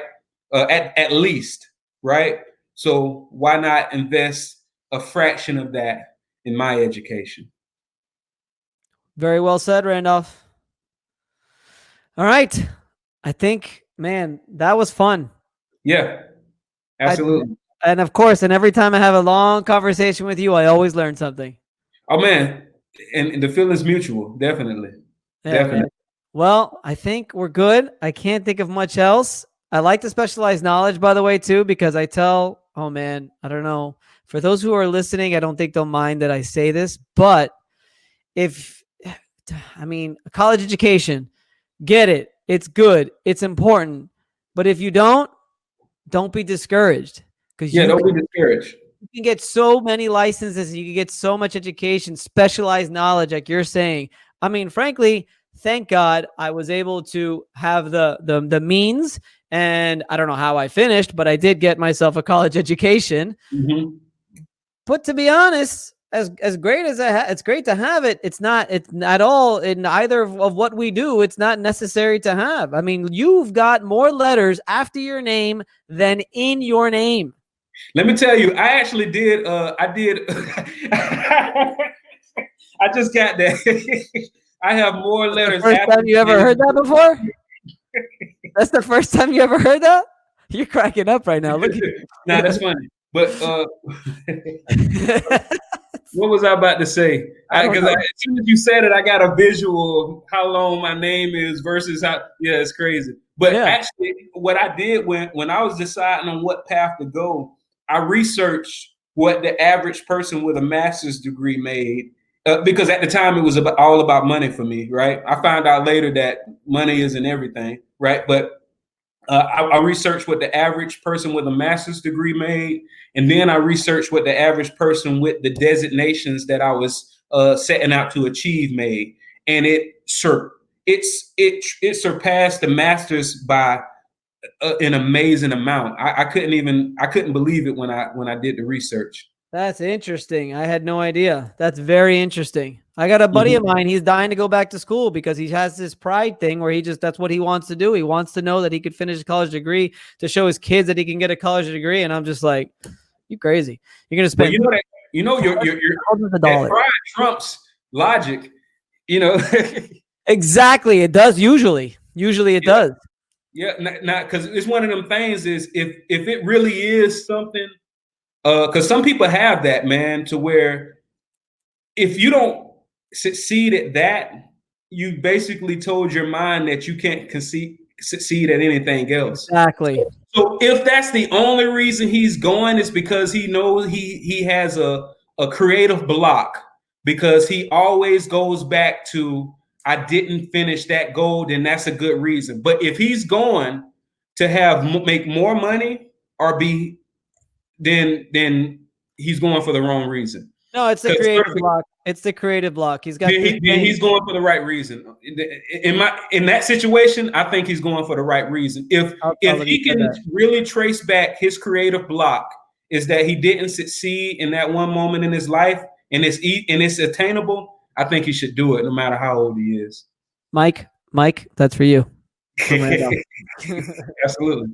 At least, right? So why not invest a fraction of that in my education? Very well said, Randolph. All right. I think, man, that was fun. Yeah, absolutely. And of course, and every time I have a long conversation with you, I always learn something. Oh man, and the feeling's mutual, definitely. Yeah, Definitely. man. Well, I think we're good. I can't think of much else. I like the specialized knowledge, by the way, too, because I tell, oh man, I don't know. For those who are listening, I don't think they'll mind that I say this, but a college education, get it. It's good. It's important. But if you don't be discouraged. Because don't be discouraged. You can get so many licenses. You can get so much education, specialized knowledge, like you're saying. I mean, frankly, thank God I was able to have the means, and I don't know how I finished, but I did get myself a college education. Mm-hmm. But to be honest, as great as it's great to have it. It's not at all in either of what we do. It's not necessary to have. I mean, you've got more letters after your name than in your name. Let me tell you, I actually did. I did. I just got that. I have more letters. First time you ever heard that before? That's the first time you ever heard that? You're cracking up right now. Look. Nah, that's funny. But what was I about to say? Because as soon as you said it, I got a visual of how long my name is versus how. Yeah, it's crazy. But actually, what I did when I was deciding on what path to go, I researched what the average person with a master's degree made. Because at the time it was all about money for me, right? I found out later that money isn't everything, right? But I researched what the average person with a master's degree made, and then I researched what the average person with the designations that I was setting out to achieve made, and it surpassed the master's by an amazing amount. I couldn't believe it when I did the research. That's interesting. I had no idea. That's very interesting. I got a buddy of mine. He's dying to go back to school because he has this pride thing where that's what he wants to do. He wants to know that he could finish a college degree to show his kids that he can get a college degree. And I'm just like, you crazy. You're going to spend. Well, your pride trumps logic, Exactly. It does usually. Usually it does. Yeah. Not because it's one of them things is if it really is something, because some people have that, man, to where if you don't succeed at that, you basically told your mind that you can't succeed at anything else. Exactly. So if that's the only reason he's going is because he knows he has a creative block, because he always goes back to, I didn't finish that goal, then that's a good reason. But if he's going to make more money or then he's going for the wrong reason. No, it's the creative block. It's the creative block. He's got. He's going for the right reason. In that situation, I think he's going for the right reason. If he can really trace back his creative block, is that he didn't succeed in that one moment in his life, and it's attainable. I think he should do it, no matter how old he is. Mike, that's for you. Absolutely.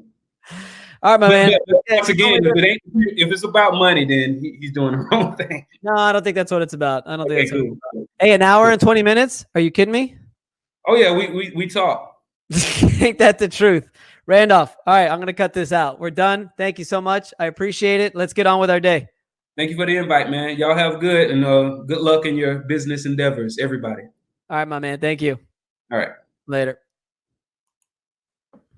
All right, my man. Once again, if it's about money, then he's doing the wrong thing. No, I don't think that's what it's about. I don't think that's what it's about. Hey, an hour and 20 minutes? Are you kidding me? Oh yeah, we talk. Ain't that the truth? Randolph, all right, I'm going to cut this out. We're done. Thank you so much. I appreciate it. Let's get on with our day. Thank you for the invite, man. Y'all have good and good luck in your business endeavors, everybody. All right, my man. Thank you. All right. Later.